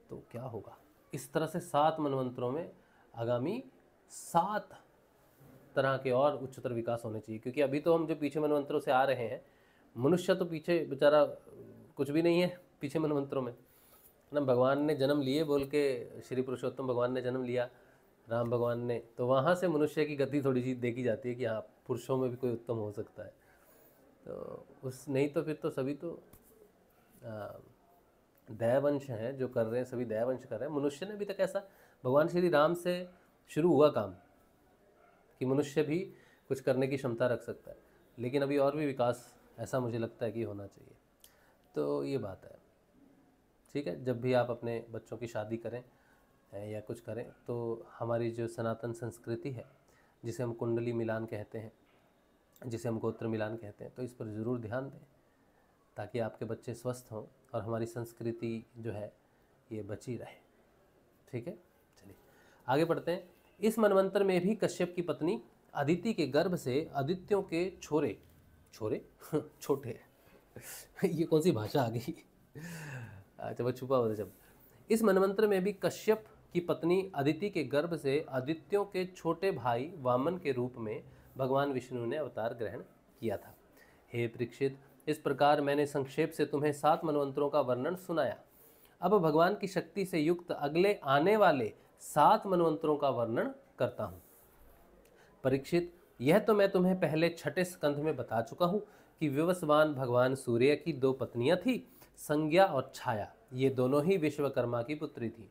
तो क्या होगा। इस तरह से 7 मनवंतरों में आगामी 7 तरह के और उच्चतर विकास होने चाहिए। क्योंकि अभी तो हम जो पीछे मनवंतरों से आ रहे हैं, मनुष्य तो पीछे बेचारा कुछ भी नहीं है पीछे मनवंतरों में ना। भगवान ने जन्म लिए बोल के, श्री पुरुषोत्तम भगवान ने जन्म लिया, राम भगवान ने, तो वहाँ से मनुष्य की गति थोड़ी सी देखी जाती है कि हाँ पुरुषों में भी कोई उत्तम हो सकता है। तो उस नहीं तो फिर तो सभी तो दैवंश हैं जो कर रहे हैं, सभी दैवंश कर रहे हैं। मनुष्य ने अभी तक ऐसा, भगवान श्री राम से शुरू हुआ काम कि मनुष्य भी कुछ करने की क्षमता रख सकता है, लेकिन अभी और भी विकास ऐसा मुझे लगता है कि होना चाहिए। तो ये बात है। ठीक है, जब भी आप अपने बच्चों की शादी करें या कुछ करें, तो हमारी जो सनातन संस्कृति है, जिसे हम कुंडली मिलान कहते हैं, जिसे हम गोत्र मिलान कहते हैं, तो इस पर ज़रूर ध्यान दें, ताकि आपके बच्चे स्वस्थ हों और हमारी संस्कृति जो है ये बची रहे। ठीक है, चलिए आगे बढ़ते हैं। इस मनवंतर में भी कश्यप की पत्नी अदिति के गर्भ से आदित्यों के छोरे छोटे ये कौन सी भाषा आ गई। अच्छा, वो छुपा हुआ था। जब इस मनवंतर में भी कश्यप की पत्नी अदिति के गर्भ से आदित्यों के छोटे भाई वामन के रूप में भगवान विष्णु ने अवतार ग्रहण किया था। हे परीक्षित, इस प्रकार मैंने संक्षेप से तुम्हें 7 मनवंतरों का वर्णन सुनाया। अब भगवान की शक्ति से युक्त अगले आने वाले 7 मनवंतरों का वर्णन करता हूँ। परीक्षित, यह तो मैं तुम्हें पहले 6ठे स्कंध में बता चुका हूँ कि विवस्वान भगवान सूर्य की 2 पत्नियां थी, संज्ञा और छाया। ये दोनों ही विश्वकर्मा की पुत्री थी।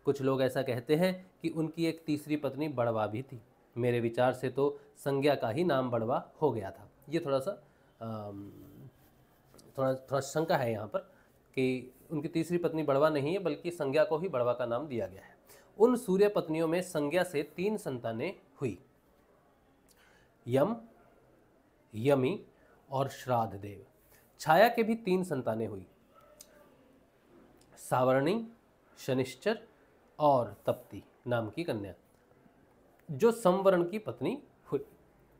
कुछ लोग ऐसा कहते हैं कि उनकी एक तीसरी पत्नी बड़वा भी थी। मेरे विचार से तो संज्ञा का ही नाम बड़वा हो गया था। ये थोड़ा शंका है यहाँ पर कि उनकी तीसरी पत्नी बड़वा नहीं है, बल्कि संज्ञा को ही बड़वा का नाम दिया गया है। उन सूर्य पत्नियों में संज्ञा से 3 संतानें हुई, यम, यमी और श्राद्ध देव। छाया के भी 3 संतानें हुई, सावर्णी, शनिश्चर और तप्ती नाम की कन्या, जो संवरण की पत्नी हुई।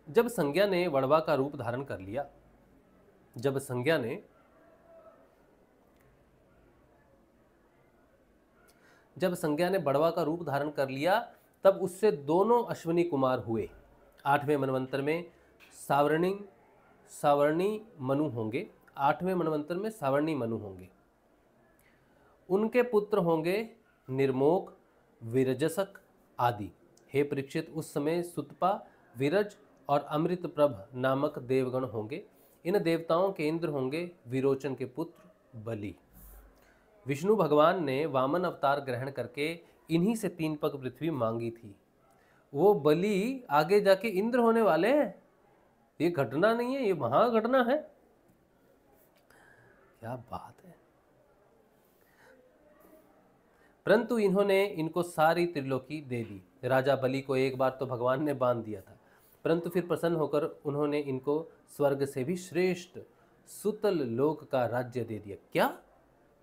जब संज्ञा ने वड़वा का रूप धारण कर लिया, जब संज्ञा ने बड़वा का रूप धारण कर लिया, तब उससे दोनों अश्विनी कुमार हुए। 8वें मनवंतर में सावर्णी मनु होंगे। 8वें मनवंतर में सावर्णी मनु होंगे। उनके पुत्र होंगे निर्मोक, विरजसक आदि। हे परीक्षित, उस समय सुतपा, विरज और अमृतप्रभ नामक देवगण होंगे। इन देवताओं के इंद्र होंगे विरोचन के पुत्र बलि। विष्णु भगवान ने वामन अवतार ग्रहण करके इन्हीं से 3 पग पृथ्वी मांगी थी। वो बलि आगे जाके इंद्र होने वाले हैं। ये घटना नहीं है, ये महाघटना है। क्या बात है। परंतु इन्होंने इनको सारी त्रिलोकी दे दी। राजा बलि को एक बार तो भगवान ने बांध दिया था, परंतु फिर प्रसन्न होकर उन्होंने इनको स्वर्ग से भी श्रेष्ठ सुतल लोक का राज्य दे दिया। क्या?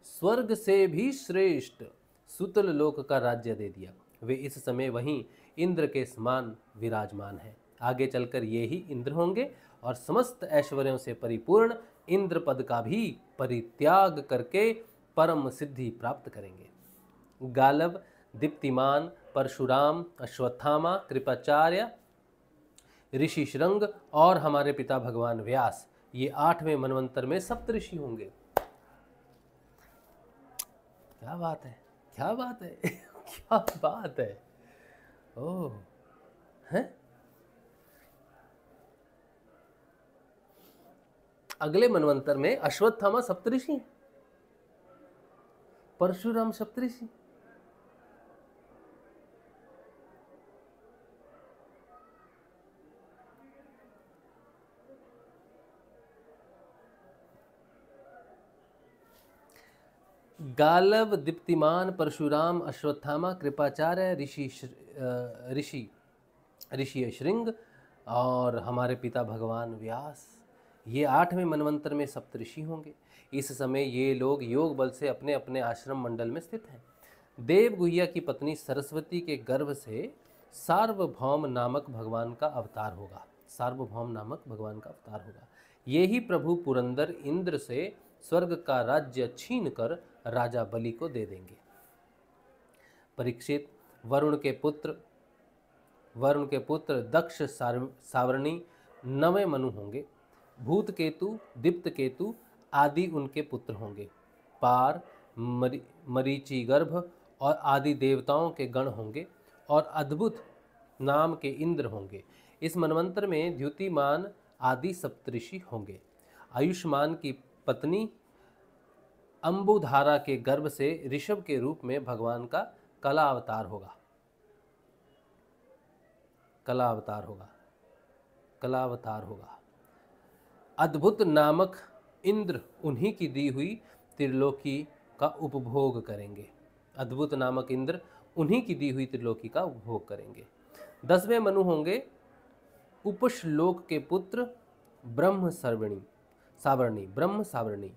स्वर्ग से भी श्रेष्ठ सुतल लोक का राज्य दे दिया। वे इस समय वहीं इंद्र के समान विराजमान हैं। आगे चलकर ये ही इंद्र होंगे और समस्त ऐश्वर्यों से परिपूर्ण इंद्र पद का भी परित्याग करके परम सिद्धि प्राप्त करेंगे। गालव, दीप्तिमान, परशुराम, अश्वत्थामा, कृपाचार्य, ऋषि श्रृंग और हमारे पिता भगवान व्यास, ये 8वें मनवंतर में सप्तऋषि होंगे। क्या बात है, क्या बात है, क्या बात है। ओह, है? अगले मनवंतर में अश्वत्थामा सप्तऋषि, परशुराम सप्तऋषि। गालव, दीप्तिमान, परशुराम, अश्वत्थामा, कृपाचार्य, ऋषि श्रृंग और हमारे पिता भगवान व्यास, ये 8वें मनवंतर में सप्तऋषि होंगे। इस समय ये लोग योग बल से अपने अपने आश्रम मंडल में स्थित हैं। देव गुहिया की पत्नी सरस्वती के गर्भ से सार्वभौम नामक भगवान का अवतार होगा। सार्वभौम नामक भगवान का अवतार होगा। ये ही प्रभु पुरंदर इंद्र से स्वर्ग का राज्य छीन कर राजा बलि को दे देंगे। परीक्षित, वरुण के पुत्र दक्ष सावर्णी 9वें मनु होंगे। भूत केतु, दीप्त केतु आदि उनके पुत्र होंगे। पार, मरीचि गर्भ और आदि देवताओं के गण होंगे और अद्भुत नाम के इंद्र होंगे। इस मनवंतर में द्युतिमान आदि सप्तऋषि होंगे। आयुष्मान की पत्नी अंबुधारा के गर्भ से ऋषभ के रूप में भगवान का कला अवतार होगा। कला अवतार होगा। अद्भुत नामक इंद्र उन्हीं की दी हुई त्रिलोकी का उपभोग करेंगे। अद्भुत नामक इंद्र उन्हीं की दी हुई त्रिलोकी का उपभोग करेंगे। 10वें मनु होंगे उपश्लोक के पुत्र ब्रह्म सावर्णी।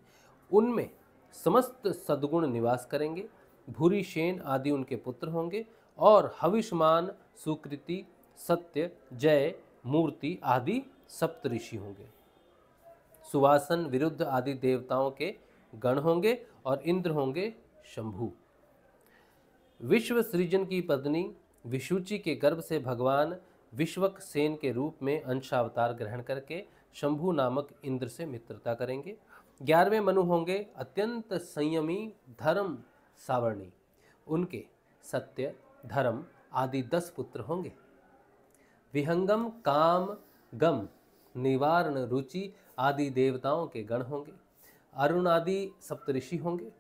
उनमें समस्त सद्गुण निवास करेंगे। भूरिशेन आदि उनके पुत्र होंगे और हविष्मान, सुकृति, सत्य, जय, मूर्ति आदि सप्तऋषि होंगे। सुवासन, विरुद्ध आदि देवताओं के गण होंगे और इंद्र होंगे शंभु। विश्व सृजन की पत्नी विशुचि के गर्भ से भगवान विश्वक सेन के रूप में अंशावतार ग्रहण करके शंभु नामक इंद्र से मित्रता करेंगे। 11वें मनु होंगे अत्यंत संयमी धर्म सावर्णी। उनके सत्य, धर्म आदि 10 पुत्र होंगे। विहंगम, काम, गम, निवारण, रुचि आदि देवताओं के गण होंगे। अरुण आदि सप्तऋषि होंगे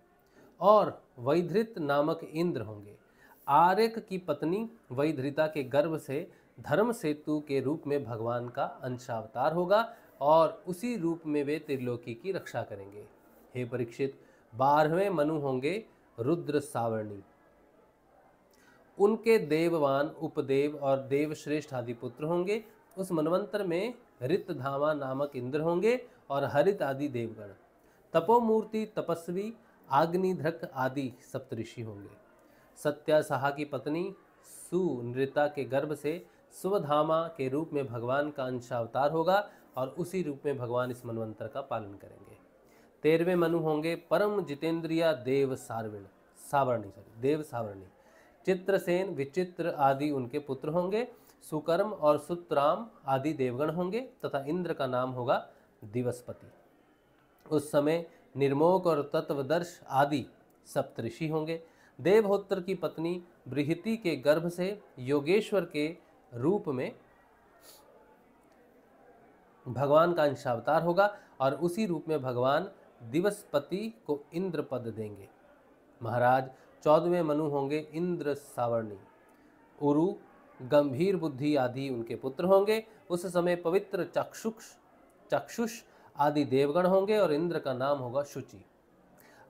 और वैधृत नामक इंद्र होंगे। आर्यक की पत्नी वैधृता के गर्भ से धर्म सेतु के रूप में भगवान का अंशावतार होगा और उसी रूप में वे त्रिलोकी की रक्षा करेंगे। हे परीक्षित, 12वें मनु होंगे रुद्र सावर्णी। उनके देववान, उपदेव और देवश्रेष्ठ आदि पुत्र होंगे। उस मनवंतर में ऋतधामा नामक इंद्र होंगे और हरित आदि देवगण। तपोमूर्ति, तपस्वी, आग्निध्रक आदि सप्तऋषि होंगे। सत्यासाहा की पत्नी सुनृता के गर्भ से सुवधामा के रूप में भगवान का अंशावतार होगा और उसी रूप में भगवान इस मनवंतर का पालन करेंगे। 13वें मनु होंगे परम जितेंद्रिया देव सावर्णी। चित्रसेन, विचित्र आदि उनके पुत्र होंगे। सुकर्म और सुतराम आदि देवगण होंगे तथा इंद्र का नाम होगा दिवसपति। उस समय निर्मोक और तत्वदर्श आदि सप्तऋषि होंगे। देवहोत्र की पत्नी बृहति के गर्भ से योगेश्वर के रूप में भगवान का अंशावतार होगा और उसी रूप में भगवान दिवसपति को इंद्र पद देंगे। महाराज 14वें मनु होंगे इंद्र सावर्णी। उरु, गंभीर बुद्धि आदि उनके पुत्र होंगे। उस समय पवित्र चक्षुष आदि देवगण होंगे और इंद्र का नाम होगा शुचि।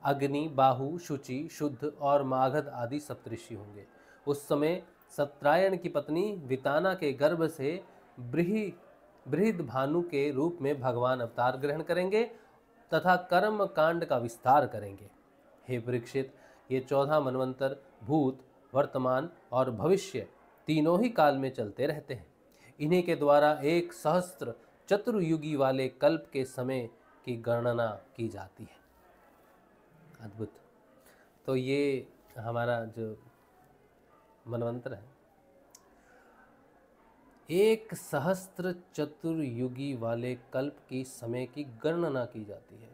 अग्नि, बाहु, शुचि, शुद्ध और मागध आदि सप्तऋषि होंगे। उस समय सत्रायण की पत्नी विताना के गर्भ से बृहद भानु के रूप में भगवान अवतार ग्रहण करेंगे तथा कर्म कांड का विस्तार करेंगे। हे परीक्षित, ये 14 मनवंतर भूत, वर्तमान और भविष्य तीनों ही काल में चलते रहते हैं। इन्हीं के द्वारा 1 सहस्त्र चतुर्युगी वाले कल्प के समय की गणना की जाती है। अद्भुत। तो ये हमारा जो मनवंतर है, 1 सहस्त्र चतुर्युगी वाले कल्प की समय की गणना की जाती है।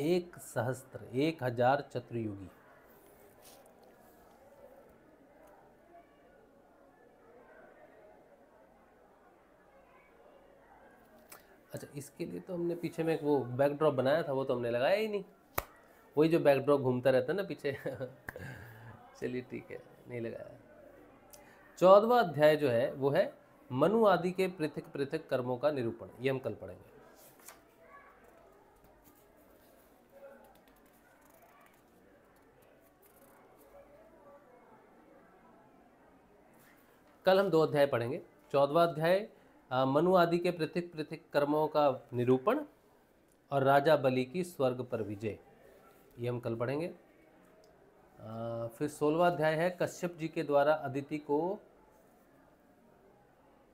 1 सहस्त्र, 1000 चतुर्युगी। अच्छा, इसके लिए तो हमने पीछे में वो बैकड्रॉप बनाया था, वो तो हमने लगाया ही नहीं। वही जो बैकड्रॉप घूमता रहता है ना पीछे चलिए ठीक है, नहीं लगाया। 14वां अध्याय जो है वो है मनु आदि के पृथक पृथक कर्मों का निरूपण। ये हम कल पढ़ेंगे। कल हम 2 अध्याय पढ़ेंगे। 14वां अध्याय मनु आदि के पृथक पृथक कर्मों का निरूपण और राजा बलि की स्वर्ग पर विजय, ये हम कल पढ़ेंगे। फिर 16वां अध्याय है कश्यप जी के द्वारा अदिति को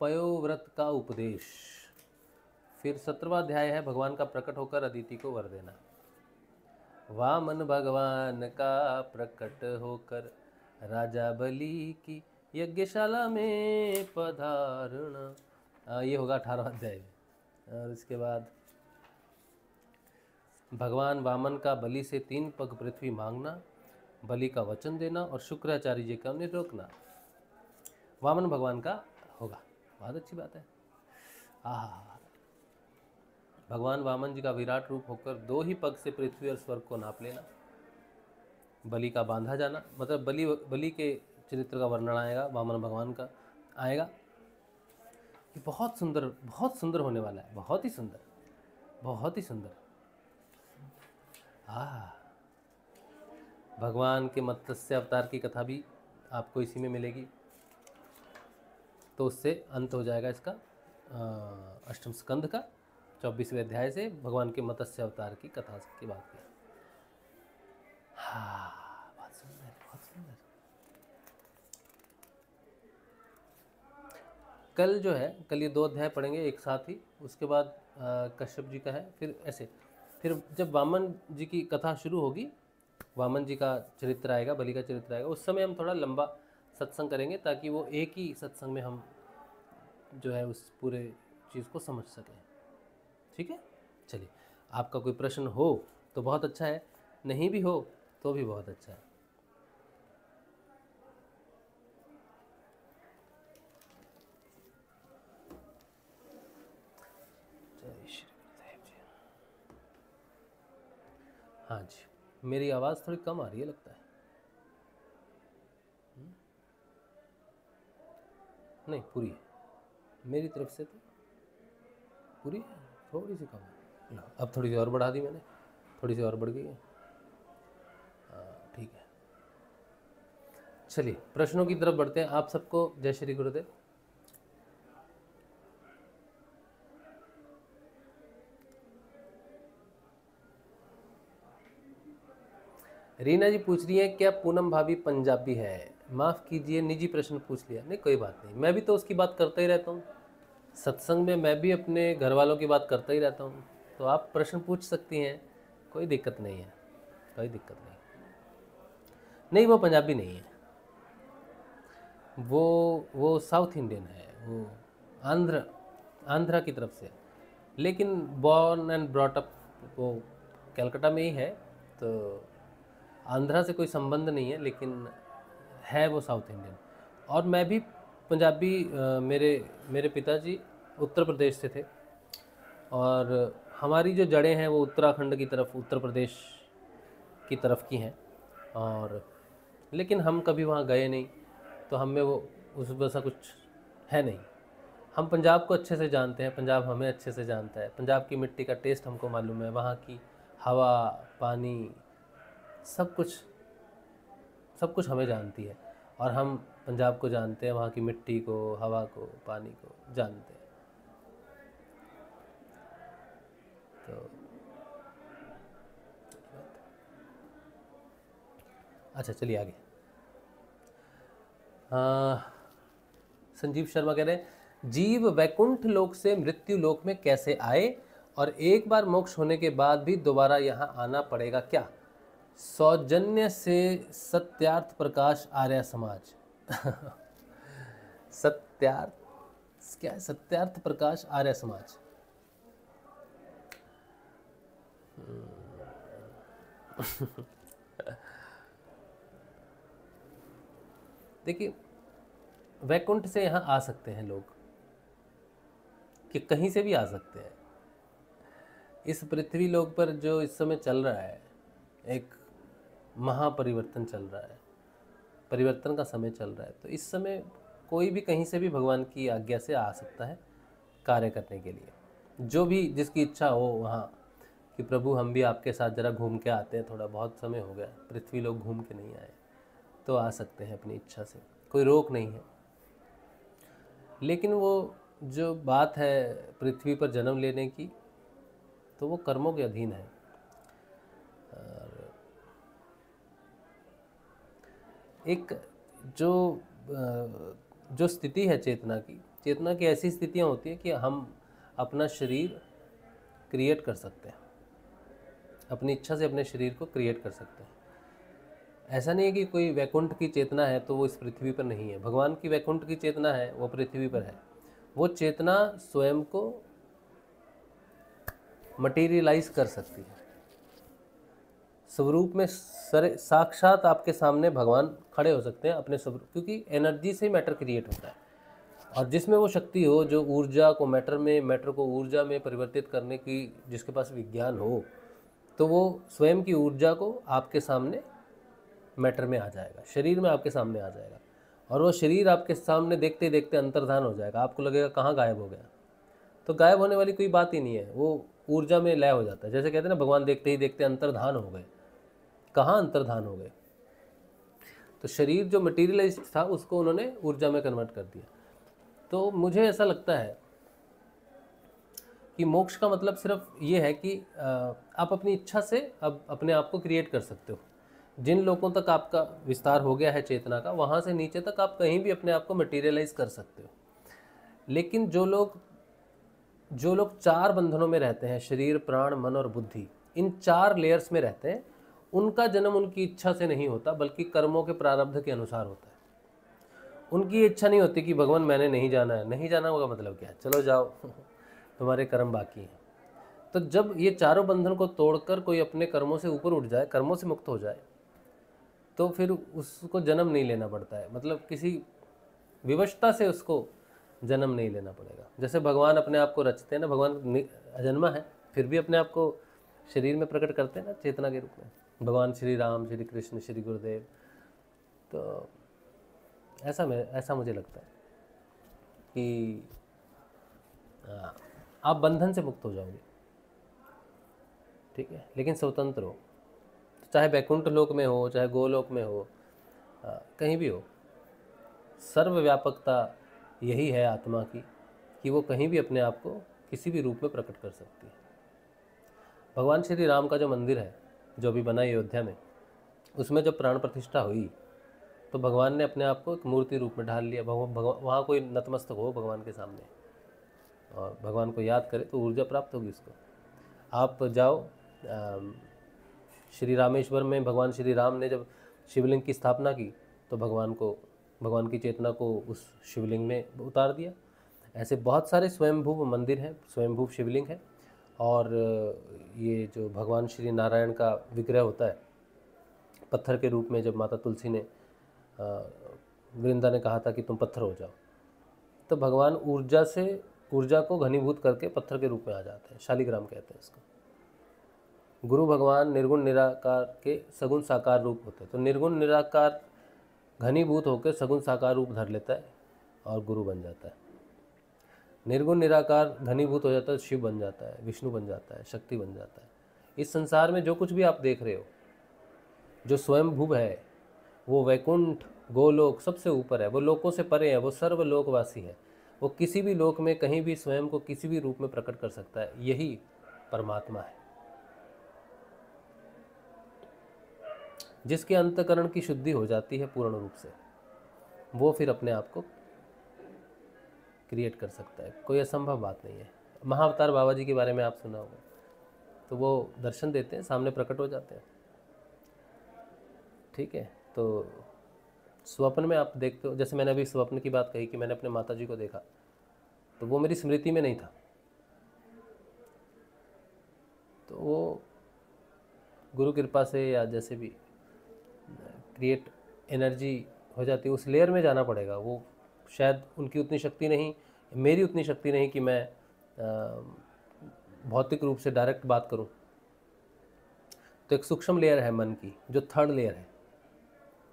पयोव्रत का उपदेश। फिर 17वां अध्याय है भगवान का प्रकट होकर अदिति को वर देना। वामन भगवान का प्रकट होकर राजा बलि की यज्ञशाला में पधारना, ये होगा 18वां अध्याय। और इसके बाद भगवान वामन का बलि से 3 पग पृथ्वी मांगना, बलि का वचन देना और शुक्राचार्य जी का उन्हें रोकना, वामन भगवान का होगा। बहुत अच्छी बात है। भगवान वामन जी का विराट रूप होकर 2 ही पग से पृथ्वी और स्वर्ग को नाप लेना, बलि का बांधा जाना, मतलब बलि के चरित्र का वर्णन आएगा, वामन भगवान का आएगा। ये बहुत सुंदर होने वाला है, बहुत ही सुंदर, बहुत ही सुंदर। भगवान के मत्स्य अवतार की कथा भी आपको इसी में मिलेगी। तो उससे अंत हो जाएगा इसका 8वें स्कंध का 24वें अध्याय से भगवान के मत्स्य अवतार की कथा की बात की। बहुत सुंदर, बहुत सुंदर। कल जो है, कल ये 2 अध्याय पढ़ेंगे एक साथ ही। उसके बाद कश्यप जी का है। फिर ऐसे, फिर जब वामन जी की कथा शुरू होगी, वामन जी का चरित्र आएगा, बलि का चरित्र आएगा, उस समय हम थोड़ा लंबा सत्संग करेंगे ताकि वो एक ही सत्संग में हम जो है उस पूरे चीज़ को समझ सकें। ठीक है, चलिए। आपका कोई प्रश्न हो तो बहुत अच्छा है, नहीं भी हो तो भी बहुत अच्छा है। जय श्री गुरुदेव जी। हाँ जी, मेरी आवाज़ थोड़ी कम आ रही है लगता है। नहीं, पूरी है मेरी तरफ से, तो पूरी है, थोड़ी सी कम है। लो, अब थोड़ी सी और बढ़ा दी मैंने, थोड़ी सी और बढ़ गई है। ठीक है। चलिए प्रश्नों की तरफ बढ़ते हैं। आप सबको जय श्री गुरुदेव। रीना जी पूछ रही है क्या पूनम भाभी पंजाबी है? माफ़ कीजिए, निजी प्रश्न पूछ लिया। नहीं कोई बात नहीं, मैं भी तो उसकी बात करता ही रहता हूँ। सत्संग में मैं भी अपने घर वालों की बात करता ही रहता हूँ, तो आप प्रश्न पूछ सकती हैं, कोई दिक्कत नहीं है, कोई दिक्कत नहीं। नहीं वो पंजाबी नहीं है, वो साउथ इंडियन है, वो आंध्रा की तरफ से, लेकिन बॉर्न एंड ब्रॉट अप वो कलकत्ता में ही है, तो आंध्रा से कोई संबंध नहीं है, लेकिन है वो साउथ इंडियन। और मैं भी पंजाबी, मेरे पिताजी उत्तर प्रदेश से थे, और हमारी जो जड़ें हैं वो उत्तराखंड की तरफ, उत्तर प्रदेश की तरफ की हैं, और लेकिन हम कभी वहाँ गए नहीं, तो हम में वो उस वैसा कुछ है नहीं। हम पंजाब को अच्छे से जानते हैं, पंजाब हमें अच्छे से जानता है, पंजाब की मिट्टी का टेस्ट हमको मालूम है, वहाँ की हवा, पानी, सब कुछ हमें जानती है, और हम पंजाब को जानते हैं, वहाँ की मिट्टी को, हवा को, पानी को जानते हैं। तो अच्छा चलिए आगे। संजीव शर्मा कह रहे हैं जीव वैकुंठ लोक से मृत्यु लोक में कैसे आए, और एक बार मोक्ष होने के बाद भी दोबारा यहाँ आना पड़ेगा क्या? सौजन्य से सत्यार्थ प्रकाश आर्य समाज। सत्यार्थ क्या है? सत्यार्थ प्रकाश आर्य समाज। देखिए वैकुंठ से यहाँ आ सकते हैं लोग, कि कहीं से भी आ सकते हैं। इस पृथ्वी लोक पर जो इस समय चल रहा है, एक महापरिवर्तन चल रहा है, परिवर्तन का समय चल रहा है, तो इस समय कोई भी कहीं से भी भगवान की आज्ञा से आ सकता है कार्य करने के लिए, जो भी जिसकी इच्छा हो वहाँ, कि प्रभु हम भी आपके साथ ज़रा घूम के आते हैं, थोड़ा बहुत समय हो गया पृथ्वी लोग घूम के नहीं आए, तो आ सकते हैं अपनी इच्छा से, कोई रोक नहीं है। लेकिन वो जो बात है पृथ्वी पर जन्म लेने की, तो वो कर्मों के अधीन है। एक जो स्थिति है चेतना की ऐसी स्थितियाँ होती हैं कि हम अपना शरीर क्रिएट कर सकते हैं, अपनी इच्छा से अपने शरीर को क्रिएट कर सकते हैं। ऐसा नहीं है कि कोई वैकुंठ की चेतना है तो वो इस पृथ्वी पर नहीं है। भगवान की वैकुंठ की चेतना है, वो पृथ्वी पर है। वो चेतना स्वयं को मटीरियलाइज कर सकती है, स्वरूप में साक्षात आपके सामने भगवान खड़े हो सकते हैं अपने स्वरूप, क्योंकि एनर्जी से मैटर क्रिएट होता है, और जिसमें वो शक्ति हो जो ऊर्जा को मैटर में, मैटर को ऊर्जा में परिवर्तित करने की जिसके पास विज्ञान हो, तो वो स्वयं की ऊर्जा को आपके सामने मैटर में आ जाएगा, शरीर में आपके सामने आ जाएगा, और वो शरीर आपके सामने देखते देखते अंतर्धान हो जाएगा। आपको लगेगा कहाँ गायब हो गया, तो गायब होने वाली कोई बात ही नहीं है, वो ऊर्जा में लय हो जाता है। जैसे कहते हैं ना, भगवान देखते ही देखते अंतर्धान हो गए, कहाँ अंतर्धान हो गए? तो शरीर जो मटीरियलाइज था उसको उन्होंने ऊर्जा में कन्वर्ट कर दिया। तो मुझे ऐसा लगता है कि मोक्ष का मतलब सिर्फ ये है कि आप अपनी इच्छा से अब अपने आप को क्रिएट कर सकते हो। जिन लोगों तक आपका विस्तार हो गया है चेतना का, वहाँ से नीचे तक आप कहीं भी अपने आप को मटीरियलाइज कर सकते हो। लेकिन जो लोग चार बंधनों में रहते हैं, शरीर, प्राण, मन और बुद्धि, इन चार लेयर्स में रहते हैं, उनका जन्म उनकी इच्छा से नहीं होता, बल्कि कर्मों के प्रारब्ध के अनुसार होता है। उनकी इच्छा नहीं होती कि भगवान मैंने नहीं जाना है। नहीं जाना होगा मतलब क्या, चलो जाओ तुम्हारे कर्म बाकी हैं। तो जब ये चारों बंधन को तोड़कर कोई अपने कर्मों से ऊपर उठ जाए, कर्मों से मुक्त हो जाए, तो फिर उसको जन्म नहीं लेना पड़ता है, मतलब किसी विवशता से उसको जन्म नहीं लेना पड़ेगा। जैसे भगवान अपने आप को रचते हैं ना, भगवान अजन्मा है, फिर भी अपने आप को शरीर में प्रकट करते हैं ना, चेतना के रूप में, भगवान श्री राम, श्री कृष्ण, श्री गुरुदेव। तो ऐसा मुझे लगता है कि आप बंधन से मुक्त हो जाओगे, ठीक है, लेकिन स्वतंत्र हो। चाहे वैकुंठ लोक में हो, चाहे गोलोक में हो, कहीं भी हो, सर्वव्यापकता यही है आत्मा की कि वो कहीं भी अपने आप को किसी भी रूप में प्रकट कर सकती है। भगवान श्री राम का जो मंदिर है, जो अभी बना है अयोध्या में, उसमें जब प्राण प्रतिष्ठा हुई तो भगवान ने अपने आप को एक मूर्ति रूप में ढाल लिया। वहाँ कोई नतमस्तक हो भगवान के सामने और भगवान को याद करे तो ऊर्जा प्राप्त होगी उसको। आप जाओ श्री रामेश्वर में, भगवान श्री राम ने जब शिवलिंग की स्थापना की तो भगवान की चेतना को उस शिवलिंग में उतार दिया। ऐसे बहुत सारे स्वयंभू मंदिर हैं, स्वयंभू शिवलिंग है। और ये जो भगवान श्री नारायण का विग्रह होता है पत्थर के रूप में, जब माता तुलसी ने वृंदा ने कहा था कि तुम पत्थर हो जाओ, तो भगवान ऊर्जा को घनीभूत करके पत्थर के रूप में आ जाते हैं। शालिग्राम कहते हैं इसको। गुरु भगवान निर्गुण निराकार के सगुण साकार रूप होते हैं। तो निर्गुण निराकार घनीभूत होकर सगुण साकार रूप धर लेता है और गुरु बन जाता है। निर्गुण निराकार घनीभूत हो जाता है, शिव बन जाता है, विष्णु बन जाता है, शक्ति बन जाता है। इस संसार में जो कुछ भी आप देख रहे हो, जो स्वयंभू है, वो वैकुंठ गोलोक सबसे ऊपर है, वो लोकों से परे है, वो सर्वलोकवासी है। वो किसी भी लोक में कहीं भी स्वयं को किसी भी रूप में प्रकट कर सकता है। यही परमात्मा है। जिसके अंतःकरण की शुद्धि हो जाती है पूर्ण रूप से, वो फिर अपने आप को क्रिएट कर सकता है। कोई असंभव बात नहीं है। महाअवतार बाबा जी के बारे में आप सुना होगा, तो वो दर्शन देते हैं, सामने प्रकट हो जाते हैं। ठीक है, तो स्वप्न में आप देखते हो, जैसे मैंने अभी स्वप्न की बात कही कि मैंने अपने माता जी को देखा, तो वो मेरी स्मृति में नहीं था, तो वो गुरु कृपा से या जैसे भी क्रिएट एनर्जी हो जाती है। उस लेयर में जाना पड़ेगा। वो शायद उनकी उतनी शक्ति नहीं, मेरी उतनी शक्ति नहीं कि मैं भौतिक रूप से डायरेक्ट बात करूं। तो एक सूक्ष्म लेयर है मन की, जो थर्ड लेयर है।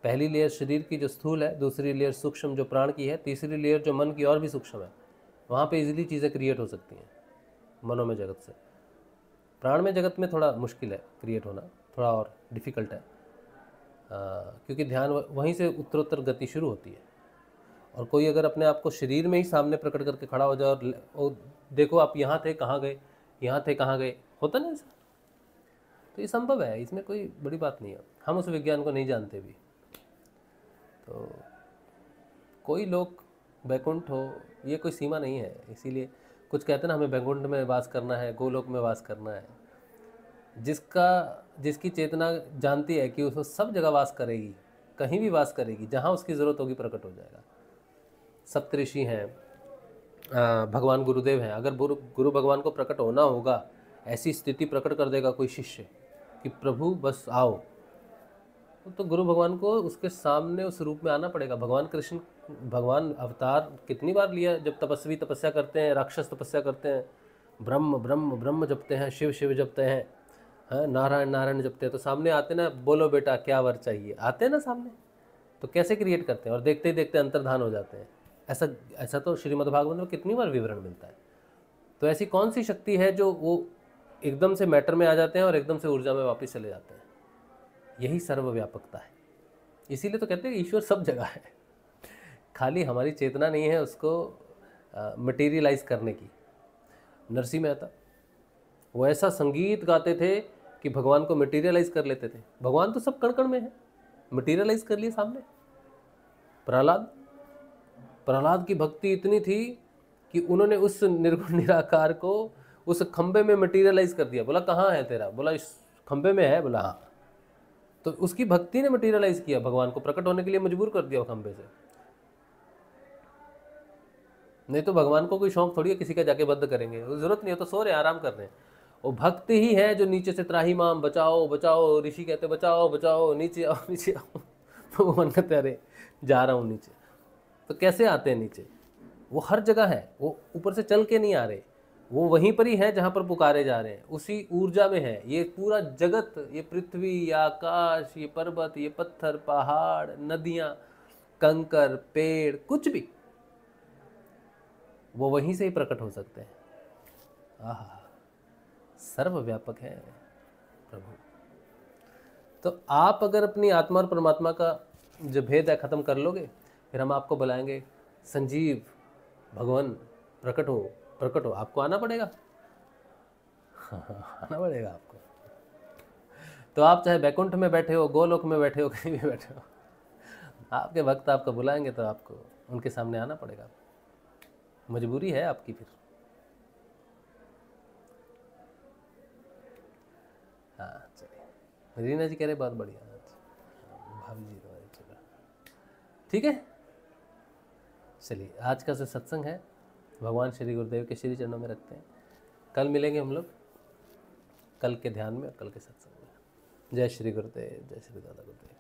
पहली लेयर शरीर की जो स्थूल है, दूसरी लेयर सूक्ष्म जो प्राण की है, तीसरी लेयर जो मन की और भी सूक्ष्म है। वहाँ पे इजीली चीज़ें क्रिएट हो सकती हैं मनोमय जगत से। प्राणमय जगत में थोड़ा मुश्किल है क्रिएट होना, थोड़ा और डिफ़िकल्ट है, क्योंकि ध्यान वहीं से उत्तरोत्तर गति शुरू होती है। और कोई अगर अपने आप को शरीर में ही सामने प्रकट करके खड़ा हो जाए और देखो आप यहाँ थे कहाँ गए, यहाँ थे कहाँ गए, होता ना ऐसा, तो ये संभव है, इसमें कोई बड़ी बात नहीं है। हम उस विज्ञान को नहीं जानते भी। तो कोई लोग बैकुंठ हो, ये कोई सीमा नहीं है। इसीलिए कुछ कहते हैं ना, हमें बैकुंठ में वास करना है, गोलोक में वास करना है। जिसकी चेतना जानती है कि उसको सब जगह वास करेगी, कहीं भी वास करेगी, जहाँ उसकी ज़रूरत होगी प्रकट हो जाएगा। सप्तऋषि हैं, भगवान गुरुदेव हैं। अगर गुरु भगवान को प्रकट होना होगा, ऐसी स्थिति प्रकट कर देगा कोई शिष्य कि प्रभु बस आओ, तो गुरु भगवान को उसके सामने उस रूप में आना पड़ेगा। भगवान कृष्ण, भगवान अवतार कितनी बार लिया, जब तपस्वी तपस्या करते हैं, राक्षस तपस्या करते हैं, ब्रह्म ब्रह्म ब्रह्म जपते हैं, शिव शिव जपते हैं, नारायण नारायण जपते हैं, तो सामने आते ना, बोलो बेटा क्या वर चाहिए, आते हैं ना सामने। तो कैसे क्रिएट करते हैं, और देखते ही देखते अंतर्धान हो जाते हैं। ऐसा तो श्रीमद् भागवत में कितनी बार विवरण मिलता है। तो ऐसी कौन सी शक्ति है जो वो एकदम से मैटर में आ जाते हैं और एकदम से ऊर्जा में वापस चले जाते हैं? यही सर्वव्यापकता है। इसीलिए तो कहते हैं ईश्वर सब जगह है, खाली हमारी चेतना नहीं है उसको मटेरियलाइज करने की। नरसिंह मेहता वो ऐसा संगीत गाते थे कि भगवान को मटेरियलाइज कर लेते थे। भगवान तो सब कण कण में है, मटेरियलाइज कर लिए सामने। प्रहलाद की भक्ति इतनी थी कि उन्होंने उस निर्गुण निराकार को उस खंबे में मटेरियलाइज कर दिया। बोला कहाँ है तेरा? बोला इस खंबे में है। बोला हाँ। तो उसकी भक्ति ने मटेरियलाइज किया, भगवान को प्रकट होने के लिए मजबूर कर दिया खंबे से। नहीं तो भगवान को कोई शौक थोड़ी है किसी का जाके बद्ध करेंगे, जरूरत नहीं है, तो सो रहे आराम कर रहे हैं। वो भक्त ही है जो नीचे से त्राही माम बचाओ बचाओ, ऋषि कहते बचाओ बचाओ, नीचे आओ नीचे आओ। तो वो मन कहते अरे जा रहा हूँ नीचे। तो कैसे आते हैं नीचे? वो हर जगह है, वो ऊपर से चल के नहीं आ रहे, वो वहीं पर ही है जहाँ पर पुकारे जा रहे हैं, उसी ऊर्जा में है। ये पूरा जगत, ये पृथ्वी, ये आकाश, ये पर्वत, ये पत्थर, पहाड़, नदियाँ, कंकर, पेड़, कुछ भी वो वहीं से ही प्रकट हो सकते हैं। आह, सर्वव्यापक है प्रभु। तो आप अगर अपनी आत्मा और परमात्मा का जो भेद है ख़त्म कर लोगे, फिर हम आपको बुलाएंगे, संजीव भगवान प्रकट हो, आपको आना पड़ेगा। आना पड़ेगा आपको। तो आप चाहे बैकुंठ में बैठे हो, गोलोक में बैठे हो, कहीं भी बैठे हो, आपके भक्त आपको बुलाएंगे तो आपको उनके सामने आना पड़ेगा। मजबूरी है आपकी फिर। हाँ चलिए, रीना जी कह रहे बहुत बढ़िया, भाभी जी तो चलो ठीक है। चलिए, आज का जो सत्संग है भगवान श्री गुरुदेव के श्री चरणों में रखते हैं। कल मिलेंगे हम लोग, कल के ध्यान में और कल के सत्संग में। जय श्री गुरुदेव, जय श्री दादा गुरुदेव।